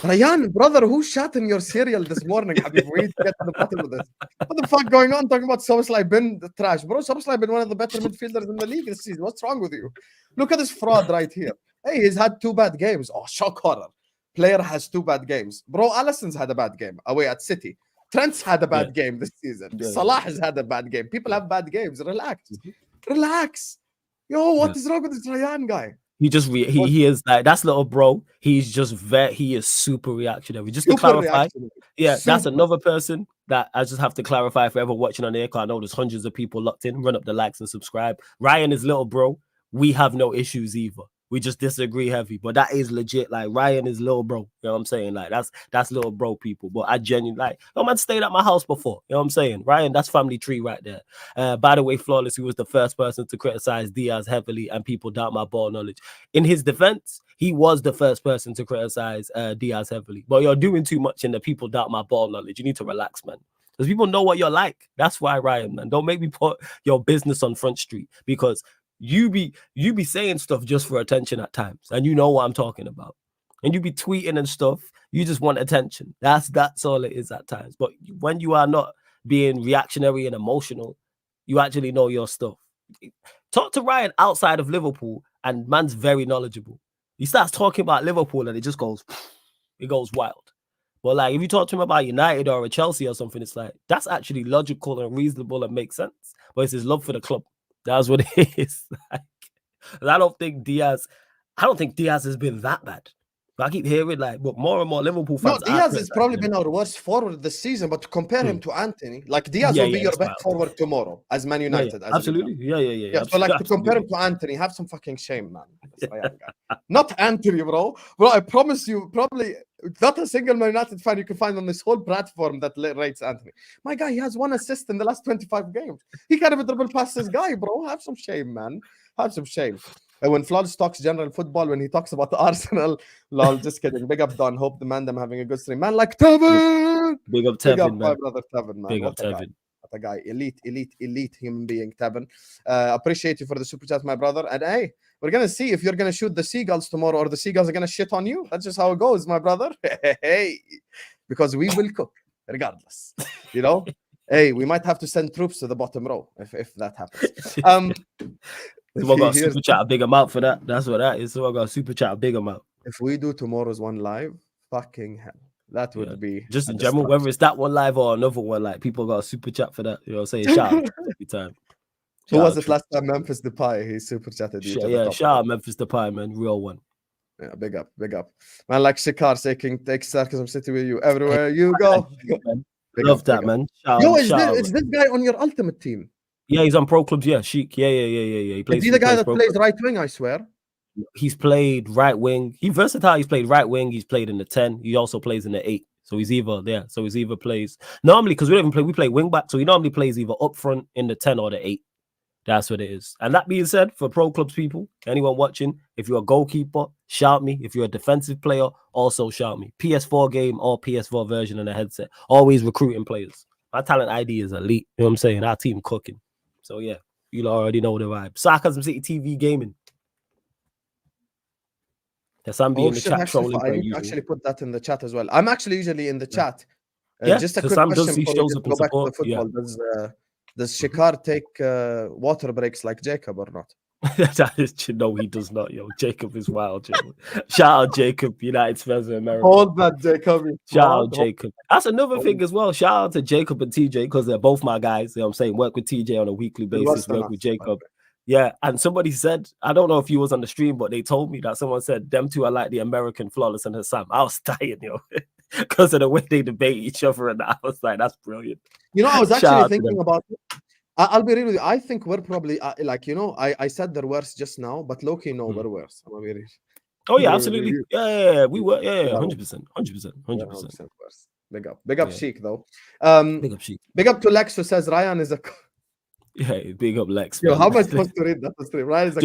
Ryan, brother, who shot in your cereal this morning? Habib, we need to get to the bottom of this. What the fuck going on? Talking about Soboslai bin the trash, bro. Soboslai been one of the better midfielders in the league this season. What's wrong with you? Look at this fraud right here. Hey, he's had 2 bad games. Oh, shock horror. Player has 2 bad games. Bro, Alisson's had a bad game away at City. Trent's had a bad game this season. Salah has had a bad game. People have bad games. Relax. Relax. Yo, what is wrong with this Ryan guy? He just he is like, that's little bro. He's just he is super reactionary. Just to clarify, that's another person that I just have to clarify for everyone watching on the air. I know there's hundreds of people locked in. Run up the likes and subscribe. Ryan is little bro. We have no issues either. We just disagree heavy, but that is legit. Like, Ryan is little bro. You know what I'm saying? Like, that's little bro people. But I genuinely, like, no man stayed at my house before. You know what I'm saying? Ryan, that's family tree right there. By the way, Flawless, he was the first person to criticize Diaz heavily, and people doubt my ball knowledge. In his defense, he was the first person to criticize Diaz heavily. But you're doing too much and the people doubt my ball knowledge. You need to relax, man. Because people know what you're like. That's why, Ryan, man. Don't make me put your business on Front Street, because you be saying stuff just for attention at times, and you know what I'm talking about. And you be tweeting and stuff. You just want attention. That's all it is at times. But when you are not being reactionary and emotional, you actually know your stuff. Talk to Ryan outside of Liverpool, and man's very knowledgeable. He starts talking about Liverpool, and it just goes wild. But like, if you talk to him about United or a Chelsea or something, it's like, that's actually logical and reasonable and makes sense. But it's his love for the club. That's what it is. Like, I don't think Diaz has been that bad. But I keep hearing, like, but more and more Liverpool fans. No, Diaz has probably been our worst forward this season, but to compare him to Anthony, like, Diaz will be your best forward tomorrow as Man United. Absolutely. Yeah. So, like, to compare him to Anthony, have some fucking shame, man. Not Anthony, bro. Bro, I promise you, probably not a single Man United fan you can find on this whole platform that rates Anthony. My guy, he has 1 assist in the last 25 games. He can't even dribble past this guy, bro. Have some shame, man. Have some shame. And when Flawless talks general football, when he talks about the Arsenal, lol, just kidding. Big up Don. Hope the man them having a good stream. Man, like Tevin. Big up Tevin, man. My brother Tevin, man. Big up Tevin. What a guy. Elite human being, Tevin. Appreciate you for the super chat, my brother. And hey, we're going to see if you're going to shoot the seagulls tomorrow or the seagulls are going to shit on you. That's just how it goes, my brother. Hey, because we will cook regardless. You know? Hey, we might have to send troops to the bottom row if that happens. So I got a super chat, a big amount for that. That's what that is. So I got a super chat, a big amount. If we do tomorrow's one live, fucking hell, that would be just in general, whether it's that one live or another one, like, people got a super chat for that. You know what I'm saying? Shout out every time. Who was it last time? Memphis Depay. He super chatted you. Shout out Memphis Depay, man. Real one. Yeah, big up. Man, like Shikar saying, take Sarcasm City with you everywhere you go. Love that, man. Is this guy on your ultimate team? Yeah, he's on Pro Clubs. Yeah, Sheik. Yeah. He plays. Is he the guy that plays right wing? I swear. He's played right wing. He's versatile. He's played right wing. He's played in the 10. He also plays in the 8. So he's either there. So he's either plays normally, because we don't even play. We play wing back. So he normally plays either up front in the 10 or the 8. That's what it is. And that being said, for Pro Clubs people, anyone watching, if you're a goalkeeper, shout me. If you're a defensive player, also shout me. PS4 game or PS4 version and a headset. Always recruiting players. My talent ID is elite. You know what I'm saying? Our team cooking. So yeah, you already know the vibe. Sarcasm City TV Gaming. Yes, I'm being in the chat trolling. I actually put that in the chat as well. I'm actually usually in the chat. Just a quick Sam question before we go back to the football. Does Shikar take water breaks like Jacob or not? No, he does not, yo. Jacob is wild, yo. Shout out Jacob, United Spurs of America. Hold that, Jacob. Shout out Jacob. That's another thing as well. Shout out to Jacob and TJ, because they're both my guys. You know what I'm saying? Work with TJ on a weekly basis, work with Jacob. Yeah, and somebody said, I don't know if you was on the stream, but they told me that someone said them two are like the American Flawless and Husam. I was dying, yo, because of the way they debate each other, and I was like, that's brilliant. You know, I was actually thinking about it. I'll be real with you. I think we're probably like, you know, I said they're worse just now, but low-key, no, we're worse. I'm be real. Oh yeah, absolutely. Yeah, we were. Yeah, 100%. Worse. Big up Sheik though. Big up Sheik. Big up to Lex, who says Ryan is a. Yeah, big up Lex. Yo, how am I supposed to read that? Ryan is a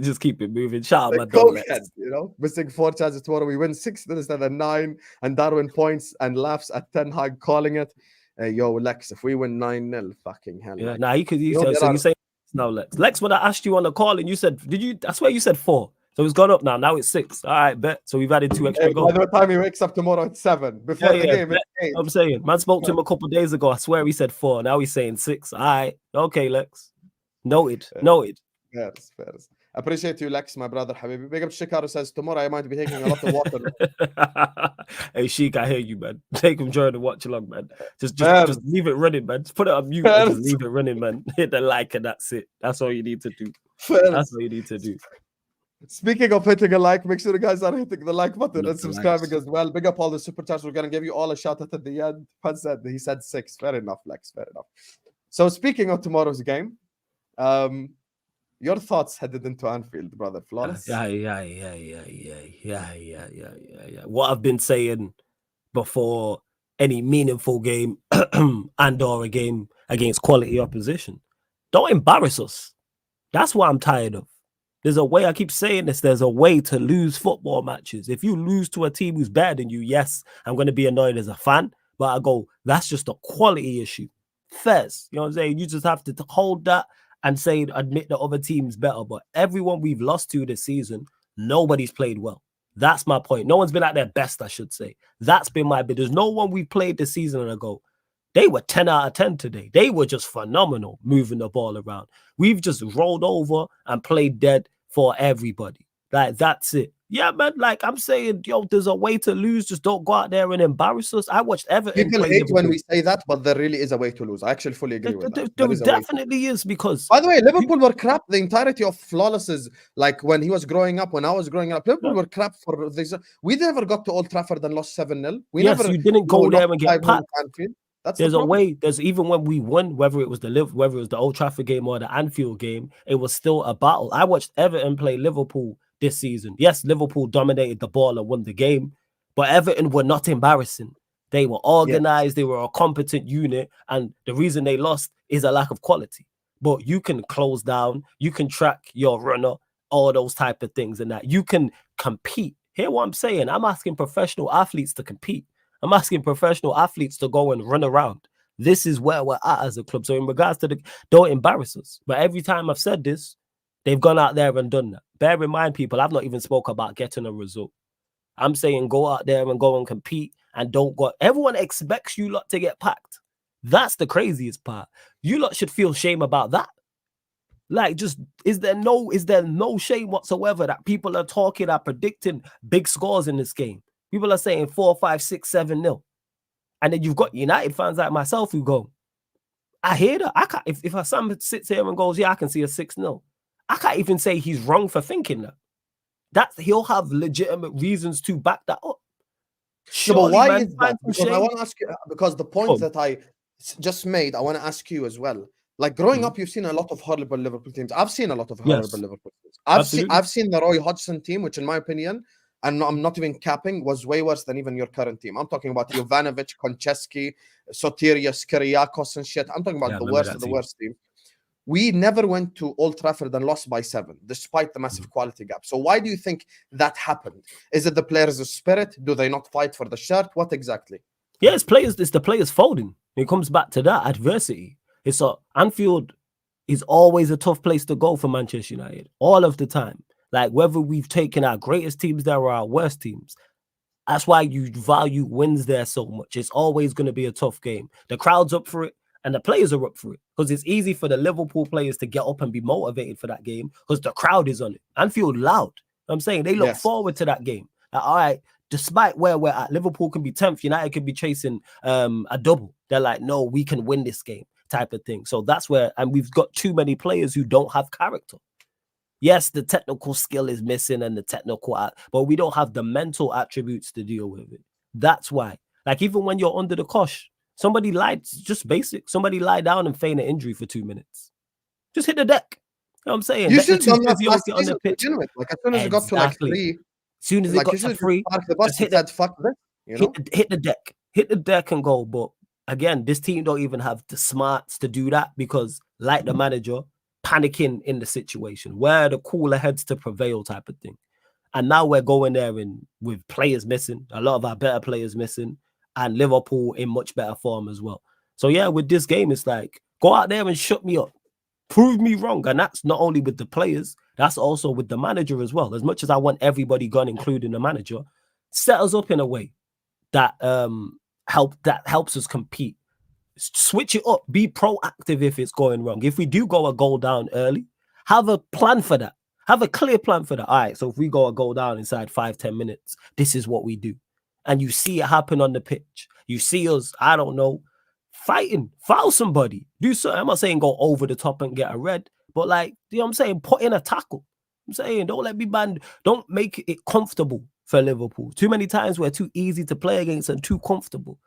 just keep it moving. Shout out my dog, Lex. You know, missing 4 chances tomorrow. We win 6 instead of 9, and Darwin points and laughs at Ten Hag calling it. Yo, Lex, if we win 9-0, fucking hell. Yeah, like, nah, you said, so you say now, Lex. Lex, when I asked you on the call and you said, I swear you said 4. So it's gone up now. Now it's 6. All right, bet. So we've added 2 extra goals. By the time he wakes up tomorrow, it's 7. Before the game, it's 8. I'm saying, man spoke to him a couple of days ago. I swear he said 4. Now he's saying 6. All right. Okay, Lex. Noted. Fairs. Appreciate you, Lex, my brother, Habibi. Big up Shikaru says, tomorrow I might be taking a lot of water. Hey, Sheik, I hear you, man. Take him during the watch along, man. Just leave it running, man. Just put it on mute and just leave it running, man. Hit the like and that's it. That's all you need to do. That's all you need to do. Speaking of hitting a like, make sure you guys are hitting the like button and subscribing as well. Big up all the super chats. We're going to give you all a shout out at the end. He said 6. Fair enough, Lex. Fair enough. So speaking of tomorrow's game, your thoughts headed into Anfield, brother Flawless? Yeah. What I've been saying before any meaningful game and or a game against quality opposition. Don't embarrass us. That's what I'm tired of. There's a way, I keep saying this, there's a way to lose football matches. If you lose to a team who's better than you, yes, I'm going to be annoyed as a fan, but I go, that's just a quality issue. Fairs, you know what I'm saying? You just have to hold that and say, admit the other team's better. But everyone we've lost to this season, nobody's played well. That's my point. No one's been at their best, I should say. That's been my bit. There's no one we've played this season and I go, they were 10 out of 10 today. They were just phenomenal moving the ball around. We've just rolled over and played dead for everybody. Like, that's it. Yeah, man, like I'm saying, yo, there's a way to lose. Just don't go out there and embarrass us. I watched Everton. People hate when we say that, but there really is a way to lose. I actually fully agree with that. There definitely is because... By the way, Liverpool were crap. The entirety of Flawless's, like when he was growing up, when I was growing up, Liverpool were crap for this. We never got to Old Trafford and lost 7-0. You didn't go there and get packed. There's a way. There's even when we won, whether it was the Old Trafford game or the Anfield game, it was still a battle. I watched Everton play Liverpool this season. Yes, Liverpool dominated the ball and won the game, but Everton were not embarrassing. They were organized. They were a competent unit, and the reason they lost is a lack of quality. But you can close down, you can track your runner, all those type of things, and that you can compete. Hear what I'm saying? I'm asking professional athletes to compete. I'm asking professional athletes to go and run around. This is where we're at as a club. So in regards to don't embarrass us. But every time I've said this, they've gone out there and done that. Bear in mind, people, I've not even spoke about getting a result. I'm saying go out there and go and compete and don't go. Everyone expects you lot to get packed. That's the craziest part. You lot should feel shame about that. Like, just is there no shame whatsoever that people are predicting big scores in this game? People are saying 4, 5, 6, 7-0. And then you've got United fans like myself who go, I hear that. I can't, if Husam sits here and goes, yeah, I can see a 6-0. I can't even say he's wrong for thinking that. He'll have legitimate reasons to back that up. Surely, but why is that? Because I want to ask you, because the point that I just made, I want to ask you as well. Like growing up, you've seen a lot of horrible Liverpool teams. I've seen a lot of horrible Liverpool teams. I've seen the Roy Hodgson team, which in my opinion, and I'm not even capping, was way worse than even your current team. I'm talking about Jovanovic, Konchesky, Sotirios, Kyriakos and shit. I'm talking about the worst of the worst team. We never went to Old Trafford and lost by 7, despite the massive quality gap. So why do you think that happened? Is it the players' spirit? Do they not fight for the shirt? What exactly? Yeah, it's the players folding. It comes back to that adversity. Anfield is always a tough place to go for Manchester United, all of the time. Like whether we've taken our greatest teams there or our worst teams. That's why you value wins there so much. It's always going to be a tough game. The crowd's up for it and the players are up for it because it's easy for the Liverpool players to get up and be motivated for that game because the crowd is on it. Anfield loud. I'm saying they look forward to that game. Like, all right, despite where we're at, Liverpool can be 10th, United could be chasing a double. They're like, no, we can win this game type of thing. So that's where, and we've got too many players who don't have character. Yes, the technical skill is missing and the technical, but we don't have the mental attributes to deal with it. That's why. Like even when you're under the cosh, somebody lied, just basic. Somebody lie down and feign an injury for 2 minutes. Just hit the deck. You know what I'm saying? You should have done that on the pitch. Like as soon as it got to like 3. As soon as it got to 3, the bus, hit that fuck this, you know? hit the deck. Hit the deck and go. But again, this team don't even have the smarts to do that because like the manager, panicking in the situation, where the cooler heads to prevail type of thing. And now we're going there with players missing, a lot of our better players missing, and Liverpool in much better form as well. So yeah, with this game, it's like, go out there and shut me up. Prove me wrong. And that's not only with the players, that's also with the manager as well. As much as I want everybody gone, including the manager, set us up in a way that helps us compete. Switch it up. Be proactive if it's going wrong. If we do go a goal down early, have a plan for that. Have a clear plan for that. All right, so if we go a goal down inside 5-10 minutes, this is what we do. And you see it happen on the pitch. You see us, I don't know, fighting, foul somebody, do something. I'm not saying go over the top and get a red, but like, you know what I'm saying? Put in a tackle. I'm saying don't let me band, don't make it comfortable for Liverpool. Too many times we're too easy to play against and too comfortable.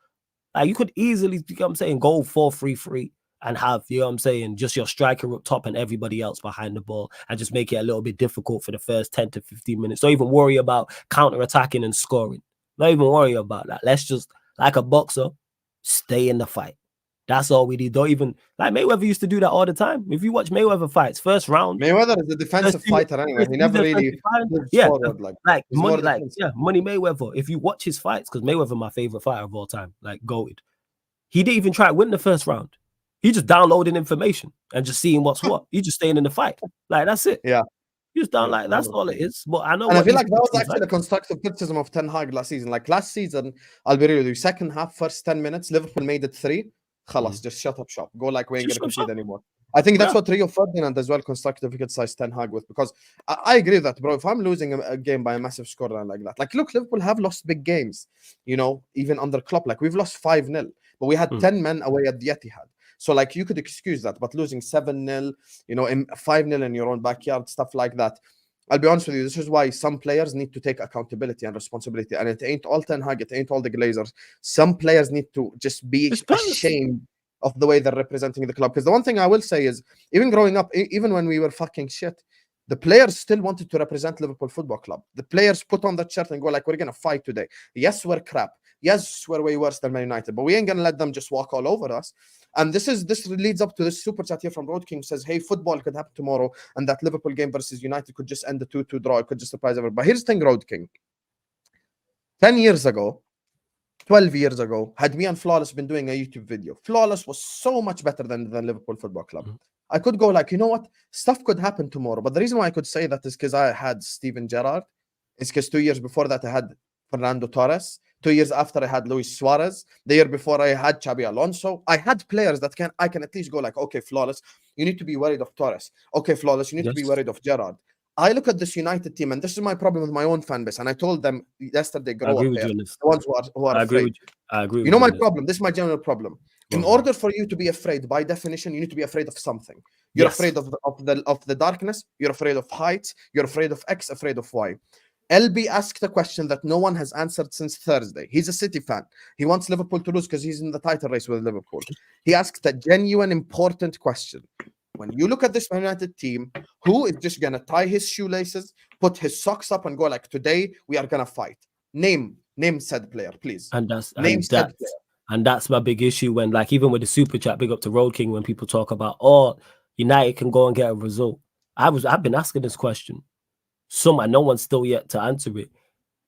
Like you could easily, you know what I'm saying, go 4-3-3 and have, you know what I'm saying, just your striker up top and everybody else behind the ball and just make it a little bit difficult for the first 10 to 15 minutes. Don't even worry about counter-attacking and scoring. Don't even worry about that. Let's just, like a boxer, stay in the fight. That's all we need. Don't even, like Mayweather used to do that all the time. If you watch Mayweather fights, first round. Mayweather is a defensive fighter anyway. He never really moves forward. Money Mayweather. If you watch his fights, because Mayweather my favorite fighter of all time, like goated. He didn't even try to win the first round. He just downloading information and just seeing what's what. He just staying in the fight. Like that's it. Yeah. You just don't like that's all it is. But I know, and I feel like that was actually the constructive criticism of Ten Hag last season. Like last season, I'll be real with you, second half, first 10 minutes, Liverpool made it 3. Khalas, just shut up shop. Go like we ain't gonna compete anymore. I think that's what Rio Ferdinand as well constructively criticized Ten Hag with, because I agree with that, bro. If I'm losing a game by a massive scoreline like that, like look, Liverpool have lost big games, you know, even under Klopp. Like we've lost 5-0, but we had 10 men away at the Etihad. So like you could excuse that, but losing 7-0, you know, 5-0 in your own backyard, stuff like that. I'll be honest with you, this is why some players need to take accountability and responsibility. And it ain't all Ten Hag, it ain't all the Glazers. Some players need to just be ashamed of the way they're representing the club. Because the one thing I will say is, even growing up, even when we were fucking shit, the players still wanted to represent Liverpool Football Club. The players put on that shirt and go like, we're going to fight today. Yes, we're crap. Yes, we're way worse than Man United, but we ain't going to let them just walk all over us. And this leads up to this super chat here from Road King, says, hey, football could happen tomorrow, and that Liverpool game versus United could just end the 2-2 draw. It could just surprise everybody. But here's the thing, Road King. 10 years ago, 12 years ago, had me and Flawless been doing a YouTube video, Flawless was so much better than Liverpool Football Club. I could go like, you know what? Stuff could happen tomorrow. But the reason why I could say that is because I had Steven Gerrard. It's because 2 years before that, I had Fernando Torres. 2 years after, I had Luis Suarez. The year before, I had Xabi Alonso. I had players that I can at least go like, okay, Flawless, you need to be worried of Torres. Okay, Flawless, you need to be worried of Gerrard. I look at this United team, and this is my problem with my own fan base. And I told them yesterday, grow up here. The ones who are afraid. I agree with you. You know my problem. This is my general problem. In order for you to be afraid, by definition, you need to be afraid of something. You're afraid of the darkness. You're afraid of heights. You're afraid of X, afraid of Y. LB asked a question that no one has answered since Thursday. He's a City fan. He wants Liverpool to lose because he's in the title race with Liverpool. He asked a genuine, important question. When you look at this Man United team, who is just going to tie his shoelaces, put his socks up and go like, today we are going to fight? Name said player, please. And that's my big issue when, like, even with the super chat, big up to Road King, when people talk about, oh, United can go and get a result. I've been asking this question. No one's still yet to answer it.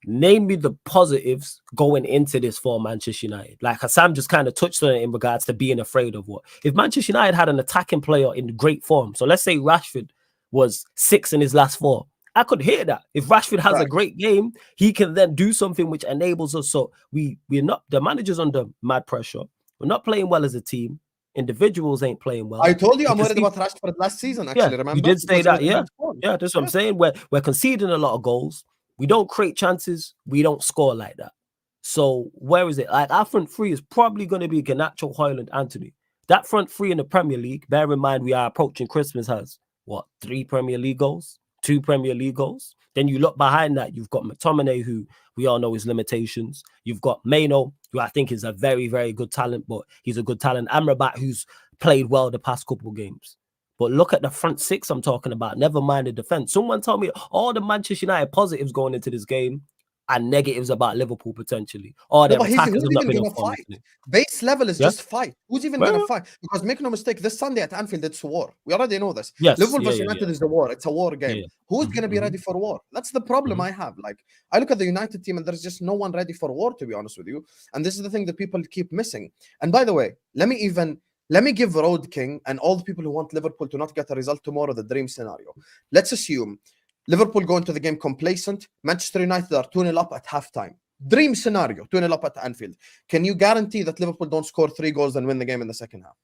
Name me the positives going into this for Manchester United. Like Husam just kind of touched on it in regards to being afraid of what. If Manchester United had an attacking player in great form, so let's say Rashford was 6 in his last 4, I could hear that. If Rashford has a great game, he can then do something which enables us. So we're not, the manager's under mad pressure. We're not playing well as a team. Individuals ain't playing well. I told you I'm worried about Rashford last season, actually. Remember? You did say that, yeah. That's what I'm saying. We're conceding a lot of goals. We don't create chances. We don't score like that. So where is it? Like our front three is probably going to be Garnacho, Højlund, Anthony. That front three in the Premier League, bear in mind we are approaching Christmas, has what, 3 Premier League goals? 2 Premier League goals? Then you look behind that, you've got McTominay, who we all know his limitations. You've got Maino, who I think is a very, very good talent, but he's a good talent. Amrabat, who's played well the past couple of games. But look at the front 6 I'm talking about. Never mind the defense. Someone told me all the Manchester United positives going into this game. and negatives about Liverpool potentially. Or their but attackers who's have not even been gonna on form. fight? Base level is Yeah. just fight. Who's even Well, gonna fight? Because make no mistake, this Sunday at Anfield, it's war. We already know this. yes. Liverpool Yeah, versus yeah, United yeah. is a war. It's a war game. Yeah. Who's gonna be ready for war? That's the problem Mhm. I have. Like, I look at the United team and there's just no one ready for war, to be honest with you. And this is the thing that people keep missing. And by the way, let me give Road King and all the people who want Liverpool to not get a result tomorrow the dream scenario. Let's assume Liverpool go into the game complacent. Manchester United are 2-0 up at halftime. Dream scenario, 2-0 up at Anfield. Can you guarantee that Liverpool don't score 3 goals and win the game in the second half?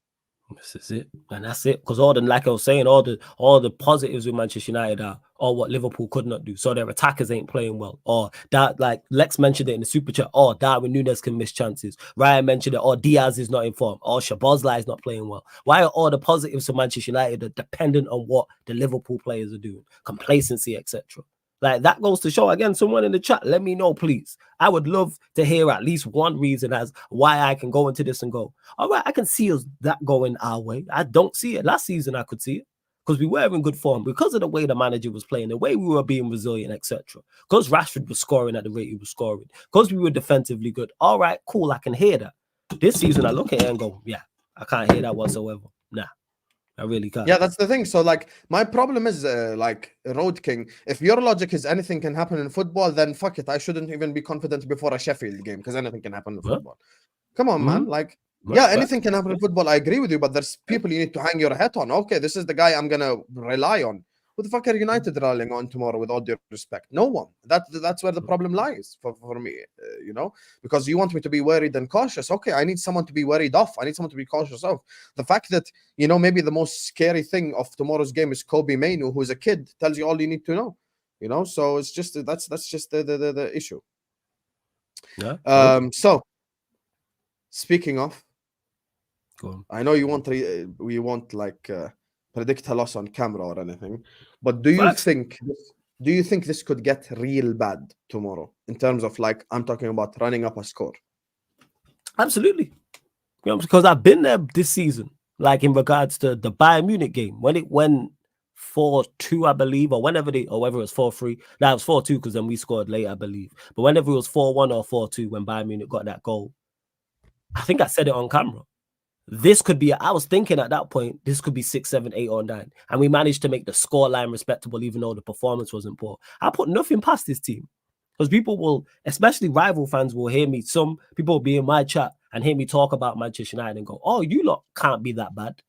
This is it, and that's it. Because all the, like I was saying, all the positives with Manchester United are all what Liverpool could not do. So their attackers ain't playing well, or that, like Lex mentioned it in the super chat. Or Darwin Núñez can miss chances. Ryan mentioned it. Or Diaz is not in form. Or Szoboszlai is not playing well. Why are all the positives for Manchester United dependent on what the Liverpool players are doing? Complacency, etc. Like, that goes to show, again, someone in the chat, let me know, please. I would love to hear at least one reason as why I can go into this and go, all right, I can see us that going our way. I don't see it. Last season, I could see it because we were in good form because of the way the manager was playing, the way we were being resilient, etc. Because Rashford was scoring at the rate he was scoring, because we were defensively good. All right, cool, I can hear that. This season, I look at it and go, yeah, I can't hear that whatsoever. Nah. I really can't. Yeah, that's the thing. So, like, my problem is, like, Road King, if your logic is anything can happen in football, then fuck it. I shouldn't even be confident before a Sheffield game because anything can happen in football. Come on, man. Like, yeah, anything can happen in football. I agree with you, but there's people you need to hang your hat on. Okay, this is the guy I'm going to rely on. Who the fuck are United rallying on tomorrow, with all due respect? No one. That's where the problem lies for me, you know, because you want me to be worried and cautious. Okay, I need someone to be worried of. I need someone to be cautious of. The fact that, you know, maybe the most scary thing of tomorrow's game is Kobe Mainu, who's a kid, tells you all you need to know, you know. So it's just that's just the issue. Yeah. So speaking of, go on. I know you want we won't like predict a loss on camera or anything, but do you think this could get real bad tomorrow in terms of, like, I'm talking about running up a score? Absolutely. You know, because I've been there this season, like in regards to the Bayern Munich game when it went 4-2, I believe, or whenever or whether it was 4-3. That was 4-2 because then we scored late, I believe. But whenever it was 4-1 or 4-2 when Bayern Munich got that goal, I think I said it on camera. This could be, I was thinking at that point, this could be 6, 7, 8, or 9. And we managed to make the scoreline respectable, even though the performance wasn't poor. I put nothing past this team. Because people will, especially rival fans, will hear me. Some people will be in my chat and hear me talk about Manchester United and go, oh, you lot can't be that bad.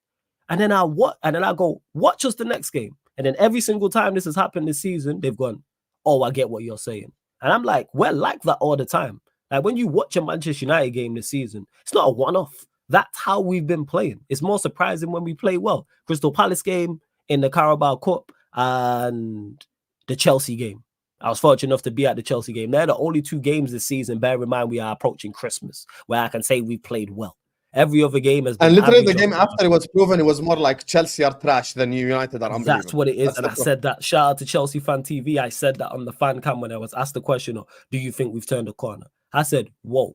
And then I go, watch us the next game. And then every single time this has happened this season, they've gone, oh, I get what you're saying. And I'm like, we're like that all the time. Like, when you watch a Manchester United game this season, it's not a one-off. That's how we've been playing. It's more surprising when we play well. Crystal Palace game, in the Carabao Cup, and the Chelsea game. I was fortunate enough to be at the Chelsea game. They're the only 2 games this season. Bear in mind, we are approaching Christmas, where I can say we played well. Every other game has been. And literally, the game after it was proven it was more like Chelsea are trash than United are unbelievable. That's what it is. And I said that. Shout out to Chelsea Fan TV. I said that on the fan cam when I was asked the question, do you think we've turned a corner? I said, whoa.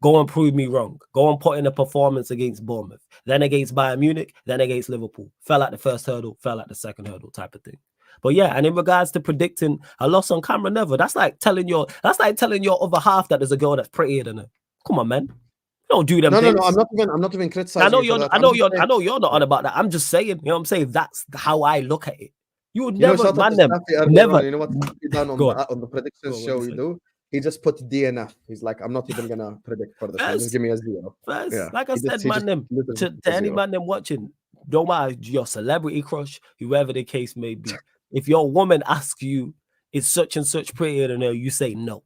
Go and prove me wrong. Go and put in a performance against Bournemouth, then against Bayern Munich, then against Liverpool. Fell at the first hurdle, fell at the second hurdle, type of thing. But yeah, and in regards to predicting a loss on camera, never. That's like telling your other half that there's a girl that's prettier than her. Come on, man. Don't do them things. No. I'm not even criticizing. I know you're not on about that. I'm just saying. You know what I'm saying? That's how I look at it. You would never, man. Never. You know what we done on the predictions show we do? He just put DNF. He's like, I'm not even gonna predict for this. Just give me a 0. Yeah. Like I said, man, them to any man them watching, don't matter your celebrity crush, whoever the case may be. If your woman asks you, is such and such prettier than her, you say no.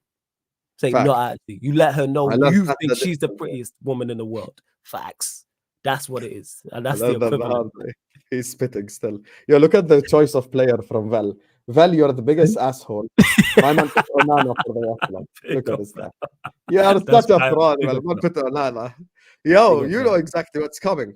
Say no, actually. You let her know you think she's the prettiest woman in the world. Facts. That's what it is. And that's the equivalent. He's spitting still. Yo, look at the choice of player from Val. Val, you're the biggest asshole. My man put Onana for the Atlas. Look at this guy. Yeah, such a fraud. Man put Onana. Yo, you know exactly what's coming.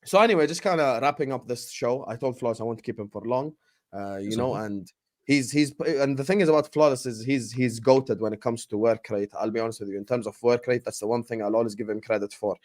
So anyway, just kind of wrapping up this show. I told Flawless I won't keep him for long. You know, and he's and the thing is about Flawless is he's goated when it comes to work rate. I'll be honest with you. In terms of work rate, that's the one thing I'll always give him credit for.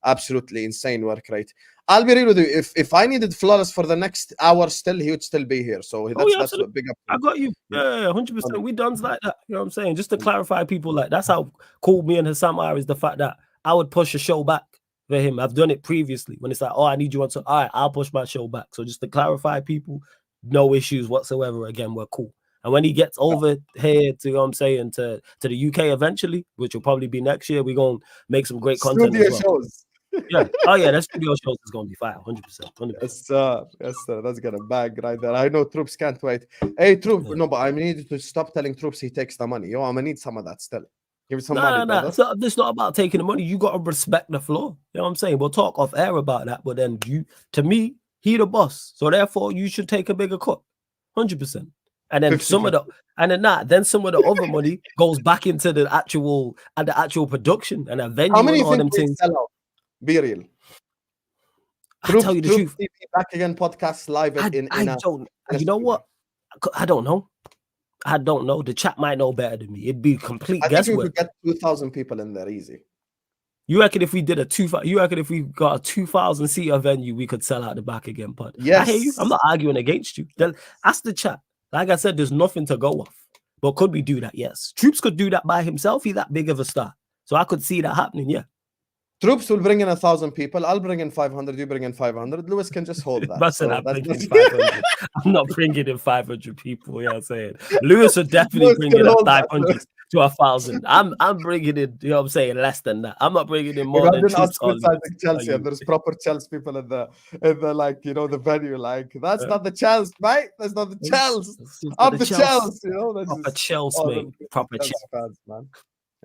absolutely insane work rate. I'll be real with you. If I needed Flawless for the next hour still, he would still be here. So that's what big up. I got you. Yeah, 100%. We done like that. You know what I'm saying? Just to clarify, people, like, that's how cool me and Husam are, is the fact that I would push a show back for him. I've done it previously when it's like, oh, I need you on. So, all right, I'll push my show back. So just to clarify, people, no issues whatsoever. Again, we're cool. And when he gets over here to, you know what I'm saying, to the UK eventually, which will probably be next year, we're going to make some great content as well. Shows. Yeah. Oh, yeah, that studio shows is going to be fire. 100%. 100%. Yes, sir. Yes, sir. That's going to bag right there. I know Troops can't wait. Hey, Troops. No, but I need to stop telling Troops he takes the money. Yo, I'm going to need some of that still. Give me some money, brother. It's not about taking the money. You got to respect the floor. You know what I'm saying? We'll talk off air about that. But then to me, he the boss. So therefore, you should take a bigger cut. 100%. And then 50, then some of the other money goes back into the actual production and a venue. How many and all them things. Sell out? Be real. I'll tell you the truth. Back again, podcast live you know what? I don't know. I don't know. The chat might know better than me. It'd be complete guesswork. I think we could get 2,000 people in there easy. You reckon if we got a 2,000 seater venue, we could sell out the back again, pod? Yes. I hear you. I'm not arguing against you. Ask the chat. Like I said, there's nothing to go off. But could we do that? Yes. Troops could do that by himself. He's that big of a star. So I could see that happening, yeah. Troops will bring in 1,000 people. I'll bring in 500. You bring in 500. Lewis can just hold that. I'm not bringing in 500 people. You know what I'm saying? Lewis would definitely bring in 500 to 1,000. I'm bringing in, you know what I'm saying, less than that. I'm not bringing in more than Troops. Chelsea. There's proper Chelsea people in the like, you know, the venue. Like, that's not the Chelsea, mate. That's not the Chelsea. I'm the Chelsea. You know, that's proper Chelsea, mate. Proper Chelsea fans, man.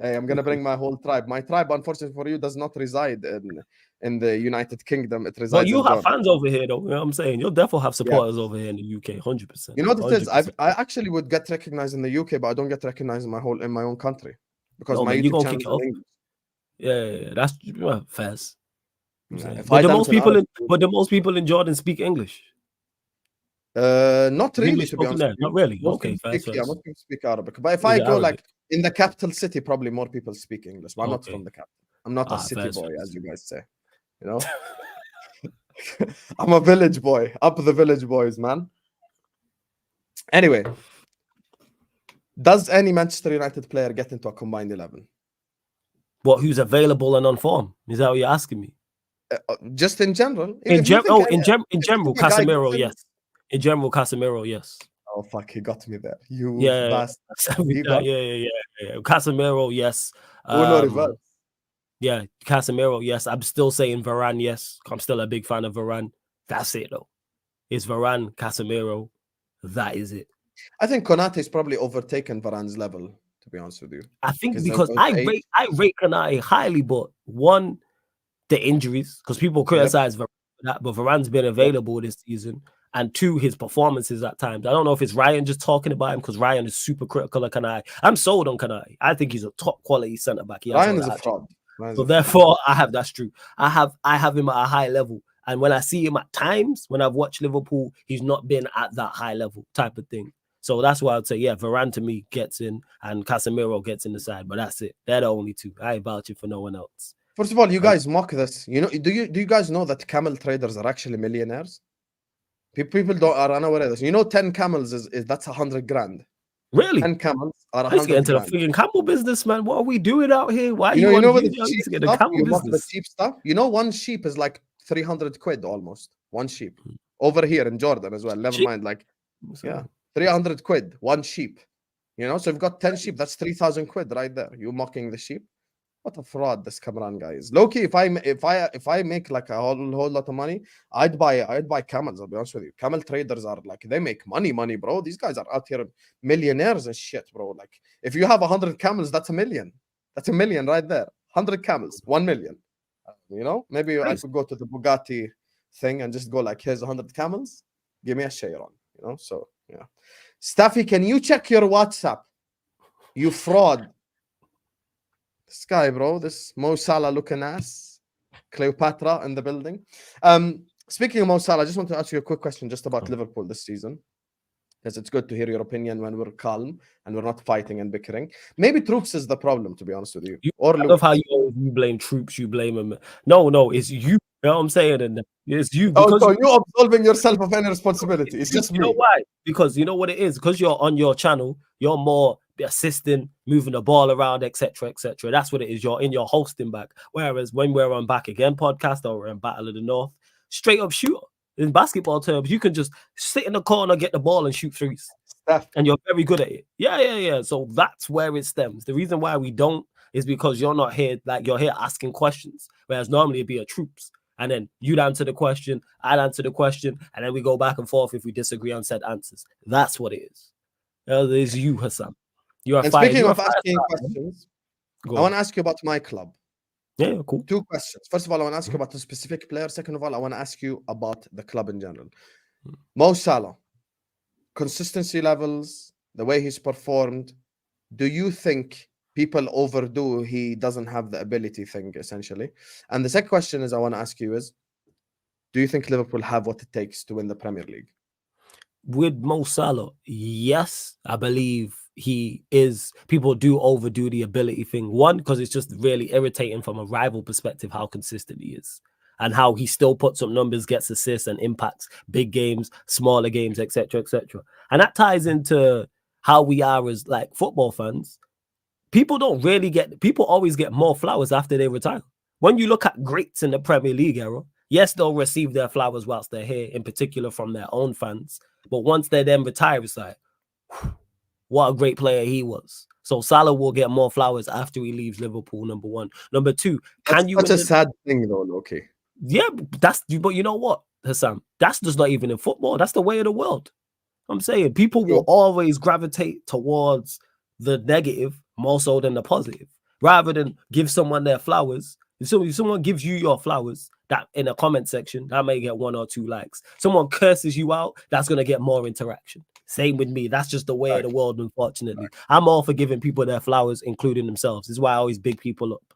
Hey, I'm gonna bring my whole tribe. My tribe, unfortunately for you, does not reside in the United Kingdom. It resides. But you have fans over here, though. You know what I'm saying? You'll definitely have supporters over here in the UK, 100%. You know what it is? I actually would get recognized in the UK, but I don't get recognized in my own country because my YouTube channel is in English. Yeah, that's fast. But the most people in Jordan speak English. Not really, to be honest. Not really. Most people speak Arabic. But if I go like in the capital city, probably more people speak English. But I'm not from the capital. I'm not a city boy, as you guys say. You know, I'm a village boy. Up the village boys, man. Anyway, does any Manchester United player get into a combined 11? What? Who's available and on form? Is that what you're asking me? Just in general. In general, Casemiro, yes. In general, Casemiro, yes. Oh fuck, he got me there. Casemiro, yes. Yeah, Casemiro, yes. I'm still saying Varane, yes. I'm still a big fan of Varane. That's it, though. It's Varane, Casemiro. That is it. I think Konate is probably overtaken Varane's level, to be honest with you. I think because I rate Konate highly, but one, the injuries, because people criticize Varane for that, but Varane's been available this season. And two, his performances at times. I don't know if it's Ryan just talking about him because Ryan is super critical of Konate. I'm sold on Konate. I think he's a top quality centre back. Ryan is a fraud. So therefore, that's true. I have him at a high level. And when I see him at times, when I've watched Liverpool, he's not been at that high level type of thing. So that's why I'd say, yeah, Varane to me gets in and Casemiro gets in the side. But that's it. They're the only two. I ain't vouching for no one else. First of all, you guys mock this. You know, do you guys know that camel traders are actually millionaires? People are unaware of this. You know, 10 camels is that's 100 grand. Really? 10 camels are 100 Let's get into grand. the freaking camel business, man. What are we doing out here? Why you know the cheap stuff? You know, one sheep is like 300 quid almost. One sheep. Over here in Jordan as well. Never mind. Like, 300 quid. One sheep. You know, so you've got 10 sheep. That's 3,000 quid right there. You mocking the sheep? What a fraud this Cameron guy is. Low-key, if I make like a whole lot of money, I'd buy camels, I'll be honest with you. Camel traders are like, they make money, bro. These guys are out here millionaires and shit, bro. Like, if you have 100 camels, that's $1 million. That's $1 million right there. 100 camels, 1 million. You know, maybe I could go to the Bugatti thing and just go like, here's 100 camels. Give me a share on, you know? So, yeah. Staffy, can you check your WhatsApp? You fraud. This guy, bro, this Mo Salah looking ass. Cleopatra in the building. Speaking of Mo Salah, I just want to ask you a quick question just about Liverpool this season. because it's good to hear your opinion when we're calm and we're not fighting and bickering. Maybe Troops is the problem, to be honest with you. Or I love how you blame Troops, you blame him. No, it's you. You know what I'm saying? And it's you oh, because so you absolving yourself of any responsibility. It's just you me. know why? Because you know what it is. Because you're on your channel, you're more the assistant, moving the ball around, etc., etc. That's what it is. You're in your hosting back. Whereas when we're on Back Again podcast or we're in Battle of the North, straight up shooter. In basketball terms, you can just sit in the corner, get the ball, and shoot threes. Steph. And you're very good at it. Yeah. So that's where it stems. The reason why we don't is because you're not here, like you're here asking questions, whereas normally it'd be a Troops. And then you'd answer the question, I'd answer the question, and then we go back and forth if we disagree on said answers. That's what it is. It's you, Husam. You are and fired. Speaking You're of asking questions, I want to ask you about my club. Yeah, cool. 2 questions. First of all, I want to ask you about the specific player. Second of all, I want to ask you about the club in general. Mo Salah, consistency levels, the way he's performed. Do you think people overdo he doesn't have the ability thing, essentially? And the second question is I want to ask you is, do you think Liverpool have what it takes to win the Premier League? With Mo Salah, yes, I believe he is. People do overdo the ability thing. One, because it's just really irritating from a rival perspective how consistent he is and how he still puts up numbers, gets assists, and impacts big games, smaller games, etc., etc. And that ties into how we are as like football fans. People always get more flowers after they retire. When you look at greats in the Premier League era, yes, they'll receive their flowers whilst they're here, in particular from their own fans. But once they then retire, it's like, what a great player he was. So Salah will get more flowers after he leaves Liverpool, number one. Number two, that's such a sad thing though, Loki. Yeah, but you know what, Husam? That's just not even in football. That's the way of the world. I'm saying people will always gravitate towards the negative more so than the positive, rather than give someone their flowers. So if someone gives you your flowers, that in a comment section, that may get 1 or 2 likes. Someone curses you out, that's going to get more interaction. Same with me. That's just the way of the world, unfortunately. I'm all for giving people their flowers, including themselves. This is why I always big people up.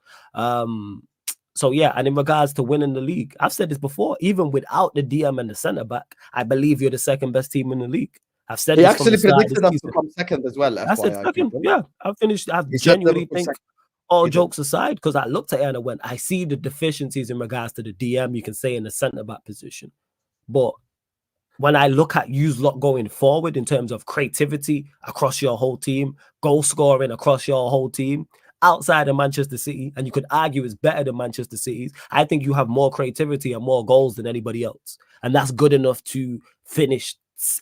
So yeah, and in regards to winning the league, I've said this before, even without the DM and the centre-back, I believe you're the second best team in the league. I've said he actually predicted us to come second as well. I said second. Yeah, I finished. I genuinely think, all jokes aside, because I looked at it and I went, I see the deficiencies in regards to the DM, you can say in the centre-back position. But when I look at you lot going forward in terms of creativity across your whole team, goal scoring across your whole team, outside of Manchester City, and you could argue it's better than Manchester City's, I think you have more creativity and more goals than anybody else. And that's good enough to finish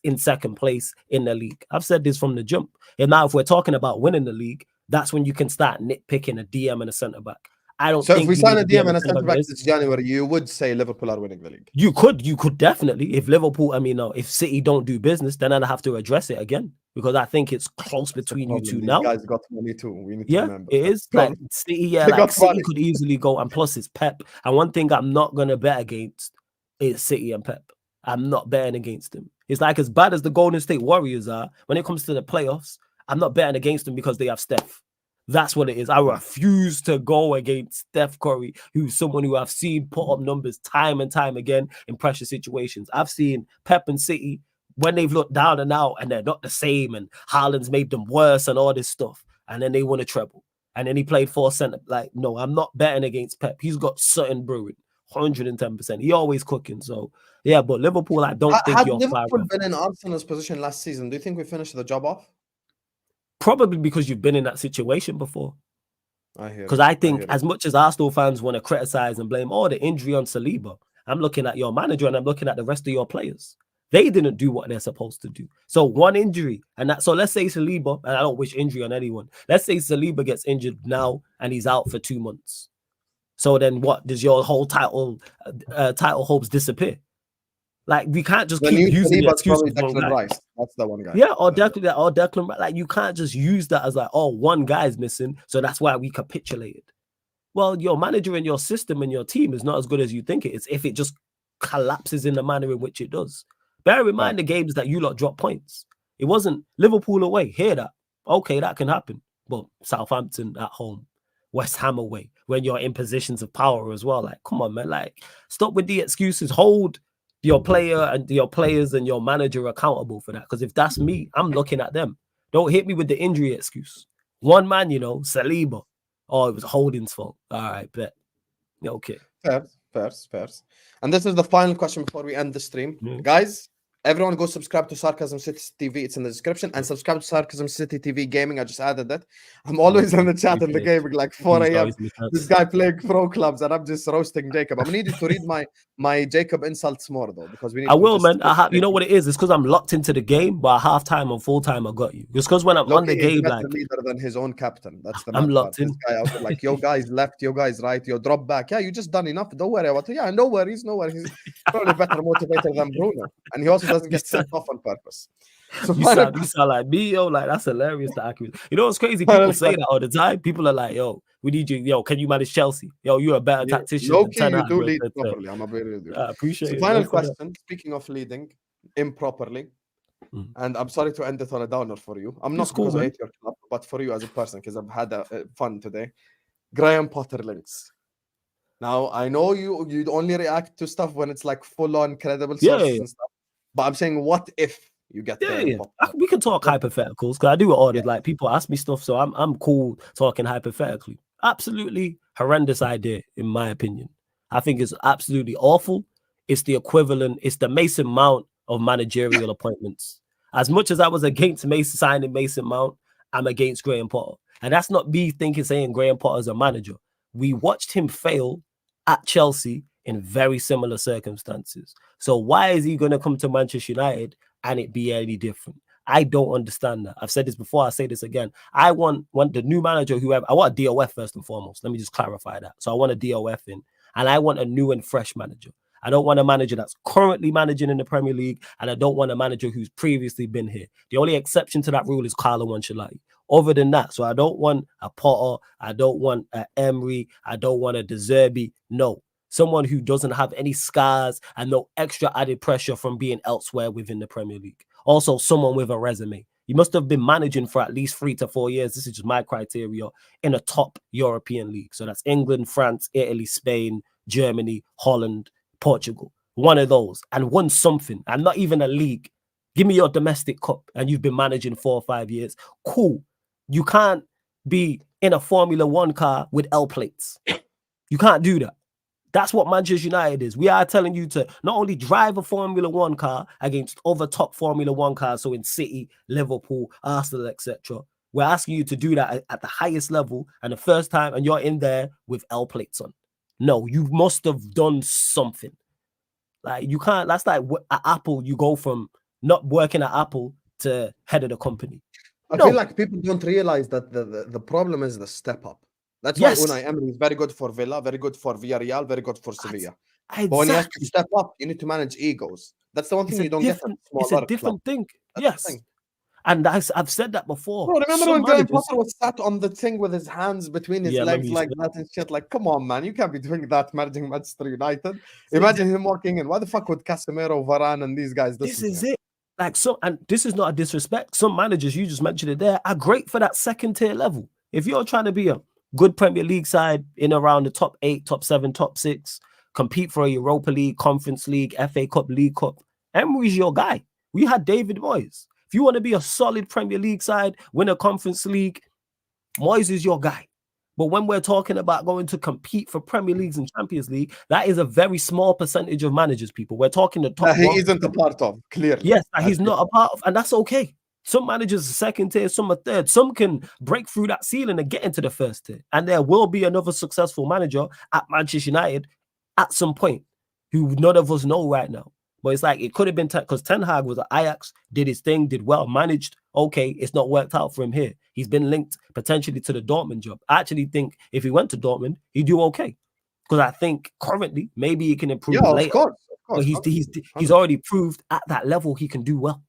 in second place in the league. I've said this from the jump. And now if we're talking about winning the league, that's when you can start nitpicking a DM and a centre-back. I don't think if we sign a DM and a centre-back this January, you would say Liverpool are winning the league. You could definitely. If Liverpool, if City don't do business, then I'd have to address it again, because I think it's close between you two now. You guys got money too. We need to remember. It is like City. City could easily go, and plus it's Pep. And one thing I'm not gonna bet against is City and Pep. I'm not betting against them. It's like, as bad as the Golden State Warriors are, when it comes to the playoffs, I'm not betting against them because they have Steph. That's what it is. I refuse to go against Steph Curry, who's someone who I've seen put up numbers time and time again in pressure situations. I've seen Pep and City, when they've looked down and out and they're not the same, and Haaland's made them worse and all this stuff, and then they won a treble. And then he played 4 center. Like, no, I'm not betting against Pep. He's got something brewing, 110%. He always cooking. So, yeah, but Liverpool, I don't think you're far. Had Liverpool been in Arsenal's position last season, do you think we finished the job off? Probably because you've been in that situation before. Because I think as much as Arsenal fans want to criticize and blame the injury on Saliba, I'm looking at your manager and I'm looking at the rest of your players. They didn't do what they're supposed to do. So one injury, so let's say Saliba, and I don't wish injury on anyone. Let's say Saliba gets injured now and he's out for 2 months. So then what? Does your whole title hopes disappear? Like, we can't just keep using the excuses. That's the one guy. Yeah, or Declan Rice. Like, you can't just use that as like, one guy's missing, so that's why we capitulated. Well, your manager and your system and your team is not as good as you think it is if it just collapses in the manner in which it does. Bear in mind the games that you lot drop points. It wasn't Liverpool away. Hear that? Okay, that can happen. But Southampton at home, West Ham away, when you're in positions of power as well. Like, come on, man. Like, stop with the excuses. Hold your players and your manager accountable for that. Because if that's me, I'm looking at them. Don't hit me with the injury excuse. One man, Saliba. Oh, it was Holding's fault. All right, bet. Okay. Fair. And this is the final question before we end the stream. Guys, everyone go subscribe to Sarcasm City TV. It's in the description. And subscribe to Sarcasm City TV Gaming. I just added that. I'm always in the chat in the gaming, like 4 a.m. This guy playing pro clubs, and I'm just roasting Jacob. I'm needed to read my Jacob insults more, though, because we need I will, man. You know what it is? It's because I'm locked into the game, but at halftime and full time, I got you. It's because when I'm on the game, like leader than his own captain. That's the I'm locked part. in. This guy out there, like, yo guys left, yo guys right, yo drop back. Yeah, you just done enough. Don't worry about it. Yeah, no worries. He's probably better motivator than Bruno, and he also doesn't get sent off on purpose. So you sound like me, yo. Like, that's hilarious. The accuracy. You know what's crazy? People say that all the time. People are like, yo, we need you. Yo, can you manage Chelsea? Yo, you're a better tactician. Okay, you do lead properly. I'm a very good. I appreciate it. Final question. Speaking of leading improperly, and I'm sorry to end it on a downer for you. I'm not because I hate your club, but for you as a person, because I've had fun today. Graham Potter links. Now I know you'd only react to stuff when it's like full on credible sources and stuff. But I'm saying, what if you get Graham Potter? We can talk hypotheticals because I do it all. Like, people ask me stuff, so I'm cool talking hypothetically. Absolutely horrendous idea, in my opinion. I think it's absolutely awful. It's the equivalent. It's the Mason Mount of managerial appointments. As much as I was against signing Mason Mount, I'm against Graham Potter. And that's not me saying Graham Potter is a manager. We watched him fail at Chelsea in very similar circumstances. So why is he going to come to Manchester United and it be any different? I don't understand that. I've said this before. I say this again. I want the new manager, whoever. I want a DOF first and foremost. Let me just clarify that. So I want a DOF in, and I want a new and fresh manager. I don't want a manager that's currently managing in the Premier League, and I don't want a manager who's previously been here. The only exception to that rule is Carlo Ancelotti. Other than that, so I don't want a Potter, I don't want an Emery, I don't want a De Zerbi. No, someone who doesn't have any scars and no extra added pressure from being elsewhere within the Premier League. Also, someone with a resume. You must have been managing for at least 3 to 4 years. This is just my criteria in a top European league. So that's England, France, Italy, Spain, Germany, Holland, Portugal. One of those, and won something, and not even a league. Give me your domestic cup, and you've been managing 4 or 5 years. Cool. You can't be in a Formula 1 car with L plates. You can't do that. That's what Manchester United is. We are telling you to not only drive a Formula 1 car against other top Formula 1 cars, so in City, Liverpool, Arsenal, etc. We're asking you to do that at the highest level, and the first time, and you're in there with L plates on. No, you must have done something. Like, you can't. That's like at Apple, you go from not working at Apple to head of the company. I feel like people don't realize that the problem is the step up. That's why Unai Emery is very good for Villa, very good for Villarreal, very good for Sevilla. Exactly. But when you have to step up, you need to manage egos. That's the one thing you don't get. It's a different thing. Yes. And I've said that before. Bro, remember when Graham Potter was sat on the thing with his hands between his legs like that and shit? Like, come on, man. You can't be doing that managing Manchester United. Imagine him walking in. Why the fuck would Casemiro, Varane, and these guys This is it. Like, and this is not a disrespect. Some managers, you just mentioned it there, are great for that second tier level. If you're trying to be a good Premier League side in around the top 8, top 7, top 6, compete for a Europa League, Conference League, FA Cup, League Cup, Emery's your guy. We had David Moyes. If you want to be a solid Premier League side, win a Conference League, Moyes is your guy. But when we're talking about going to compete for Premier Leagues and Champions League, that is a very small percentage of managers, people. We're talking the top. He isn't a part of, clearly. Yes, he's not a part of, and that's okay. Some managers are second tier, some are third. Some can break through that ceiling and get into the first tier. And there will be another successful manager at Manchester United at some point who none of us know right now. But it's like, it could have been because Ten Hag was at Ajax, did his thing, did well, managed. Okay, it's not worked out for him here. He's been linked potentially to the Dortmund job. I actually think if he went to Dortmund, he'd do okay. Because I think currently, maybe he can improve later. Of course. But he's already proved at that level he can do well.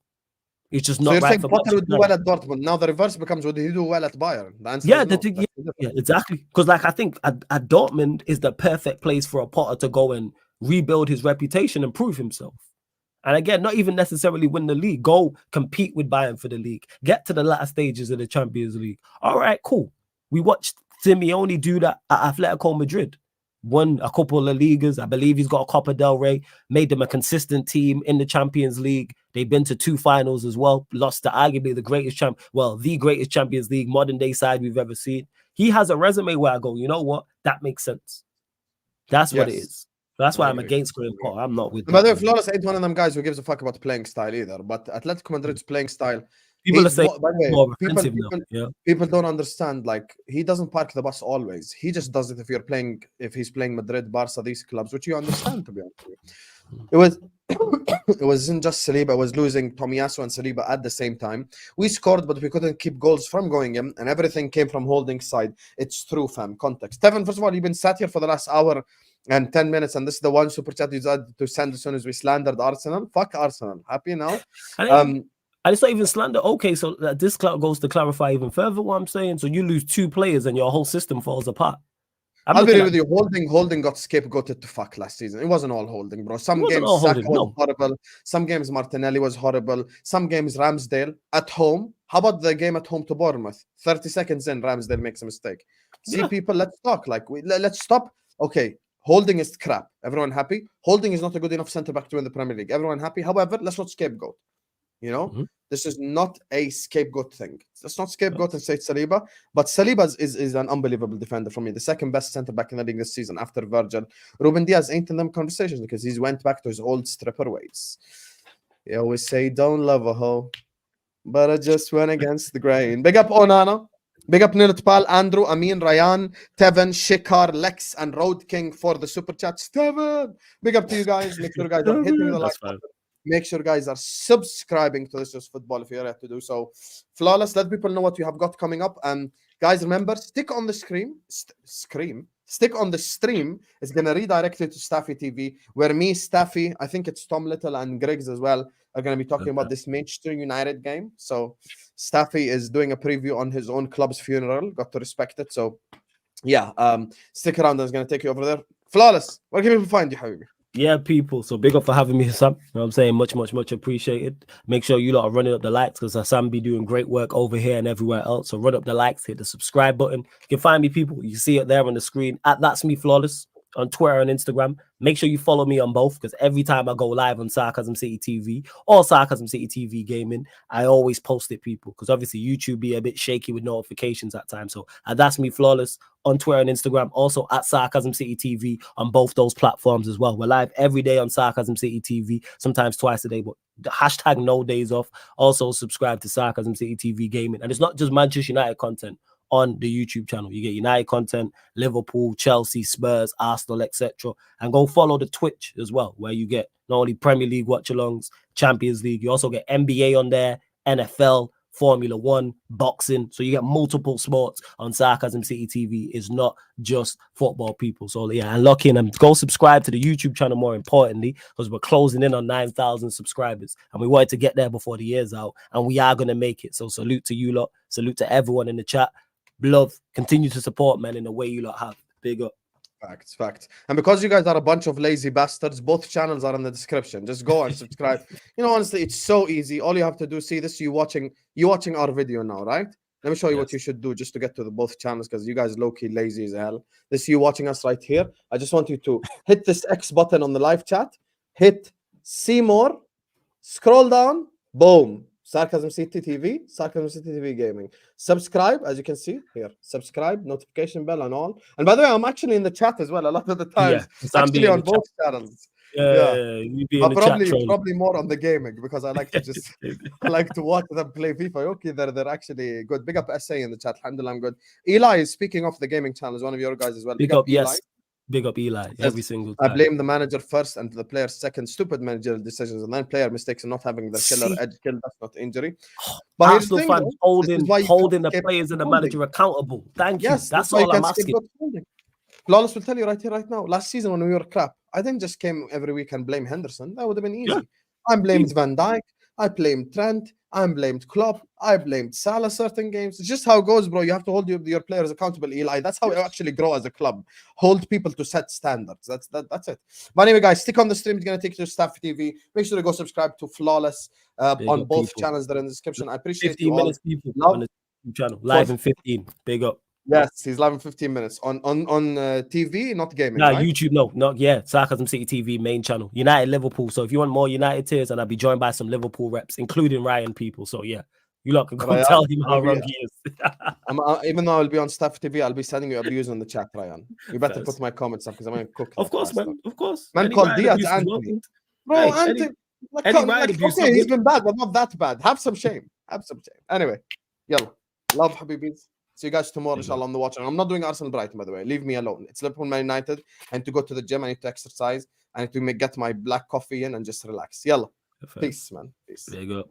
It's just not so you're right saying for Potter would do well at Dortmund. Now the reverse becomes, would he do well at Bayern? The answer is no. Yeah, exactly. Because like, I think at Dortmund is the perfect place for a Potter to go and rebuild his reputation and prove himself. And again, not even necessarily win the league. Go compete with Bayern for the league. Get to the latter stages of the Champions League. All right, cool. We watched Simeone do that at Atletico Madrid. won a couple of Ligas. I believe he's got a Copa del Rey, made them a consistent team in the Champions League. They've been to 2 finals as well, lost to arguably the greatest the greatest Champions League modern day side we've ever seen. He has a resume where I go, you know what? That makes sense. That's what it is. That's why I'm against Graham Potter. I'm not with. By the way, Flawless ain't one of them guys who gives a fuck about playing style either. But Atletico Madrid's playing style, people are saying by the way, people don't understand. Like, he doesn't park the bus always. He just does it if he's playing Madrid, Barca, these clubs, which you understand, to be honest with you. It wasn't just Saliba. It was losing Tomiyasu and Saliba at the same time. We scored, but we couldn't keep goals from going in, and everything came from holding side. It's true, fam. Context. Tevin, first of all, you've been sat here for the last hour and 10 minutes, and this is the one super chat you decided to send as soon as we slandered Arsenal. Fuck Arsenal. Happy now? And it's not even slander. Okay, so this goes to clarify even further what I'm saying. So you lose 2 players and your whole system falls apart. I'll be real with you. Holding got scapegoated to fuck last season. It wasn't all Holding, bro. Some games Saka was horrible. Some games Martinelli was horrible. Some games Ramsdale at home. How about the game at home to Bournemouth? 30 seconds in, Ramsdale makes a mistake. See, people, let's talk. Like, let's stop. Okay, Holding is crap. Everyone happy? Holding is not a good enough centre back to win the Premier League. Everyone happy? However, let's not scapegoat. You know, this is not a scapegoat thing. Let's not scapegoat and say it's Saliba, but Saliba is an unbelievable defender for me. The second best centre back in the league this season after Virgil. Ruben Diaz ain't in them conversations because he's went back to his old stripper ways. He always say, "Don't love a hoe, but I just went against the grain." Big up Onana. Big up Nilutpal, Andrew, Amin, Ryan, Tevin, Shikar, Lex, and Road King for the super chats. Tevin, big up to you guys. Make sure you guys are hitting the like button. Make sure guys are subscribing to This Is Football if you're yet to do so. Flawless, let people know what you have got coming up. And guys, remember, stick on the stick on the stream. It's going to redirect you to Staffy TV, where me, Staffy, I think it's Tom Little and Griggs as well, are going to be talking about this Manchester United game. So Staffy is doing a preview on his own club's funeral. Got to respect it. So yeah, stick around. I was going to take you over there. Flawless, where can people find you, Habibi? Yeah, people. So big up for having me, Husam. You know what I'm saying? Much, much, much appreciated. Make sure you lot are running up the likes because Husam be doing great work over here and everywhere else. So run up the likes, hit the subscribe button. You can find me, people. You see it there on the screen at That's Me Flawless on Twitter and Instagram. Make sure you follow me on both because every time I go live on Sarcasm City TV or Sarcasm City TV Gaming, I always post it, people, because obviously YouTube be a bit shaky with notifications at times. So That's Me Flawless on Twitter and Instagram, also at Sarcasm City TV on both those platforms as well. We're live every day on Sarcasm City TV, sometimes twice a day, but the hashtag no days off. Also subscribe to Sarcasm City TV Gaming. And it's not just Manchester United content on the YouTube channel. You get United content, Liverpool, Chelsea, Spurs, Arsenal, etc. And go follow the Twitch as well, where you get not only Premier League watch-alongs, Champions League, you also get NBA on there, NFL, Formula One, boxing. So you get multiple sports on Sarcasm City TV. It's not just football, people. So yeah, and lock in and go subscribe to the YouTube channel more importantly, because we're closing in on 9,000 subscribers and we wanted to get there before the year's out, and we are going to make it. So salute to you lot. Salute to everyone in the chat. Love, continue to support, man, in the way you lot have. Big up. Facts. And because you guys are a bunch of lazy bastards, both channels are in the description. Just go and subscribe. You know, honestly, it's so easy. All you have to do, see this, you watching our video now, right? Let me show you what you should do just to get to the both channels, because you guys low-key lazy as hell. This you watching us right here. I just want you to hit this X button on the live chat, hit see more, scroll down, boom. Sarcasm City TV, Sarcasm City TV Gaming. Subscribe, as you can see here. Subscribe, notification bell and all. And by the way, I'm actually in the chat as well a lot of the times. Yeah, actually on both channels. You be in the probably more on the gaming, because I like to just I like to watch them play FIFA. Okay, they're actually good. Big up SA in the chat. Alhamdulillah, I'm good. Eli is speaking of the gaming channel, is one of your guys as well. Big up Eli. Big up Eli every single time. I blame the manager first and the player second. Stupid managerial decisions and then player mistakes and not having the killer edge kill. That's not injury. But Arsenal fans holding the players and the manager accountable. Thank you. That's all I'm asking. Flawless will tell you right here, right now. Last season when we were crap, I didn't just came every week and blame Henderson. That would have been easy. Yeah. I blamed Van Dijk. I blamed Trent. I blamed Klopp. I blamed Salah certain games. It's just how it goes, bro. You have to hold your players accountable, Eli. That's how you actually grow as a club. Hold people to set standards. That's it. But anyway, guys, stick on the stream. It's going to take you to Staff TV. Make sure to go subscribe to Flawless on both channels that are in the description. I appreciate 15 you all. Minutes, people, on the channel. Live in 15. Big up. Yes, he's live in 15 minutes on TV, not gaming. Nah, right? YouTube, no, not Sarcasm City TV main channel. United Liverpool. So if you want more United tiers, and I'll be joined by some Liverpool reps, including Ryan people. So yeah, you lot can go Ryan, tell him how wrong he is. even though I'll be on Staff TV, I'll be sending you abuse in the chat, Ryan. You better First. put my comments up because I'm going to cook that Of course, bastard. man. Of course. Man Any called Ryan Diaz abuse is Anthony. welcomed. Bro, Hey, Anthony. any Ryan abuse. Okay, he's been bad, but not that bad. Have some shame. Have some shame. Anyway, yalla. Love Habibis. See you guys tomorrow, inshallah, on the watch. And I'm not doing Arsenal Brighton, by the way. Leave me alone. It's Liverpool Man United. I need to go to the gym. I need to exercise. I need to get my black coffee in and just relax. Yalla. Peace, man. Peace. There you go.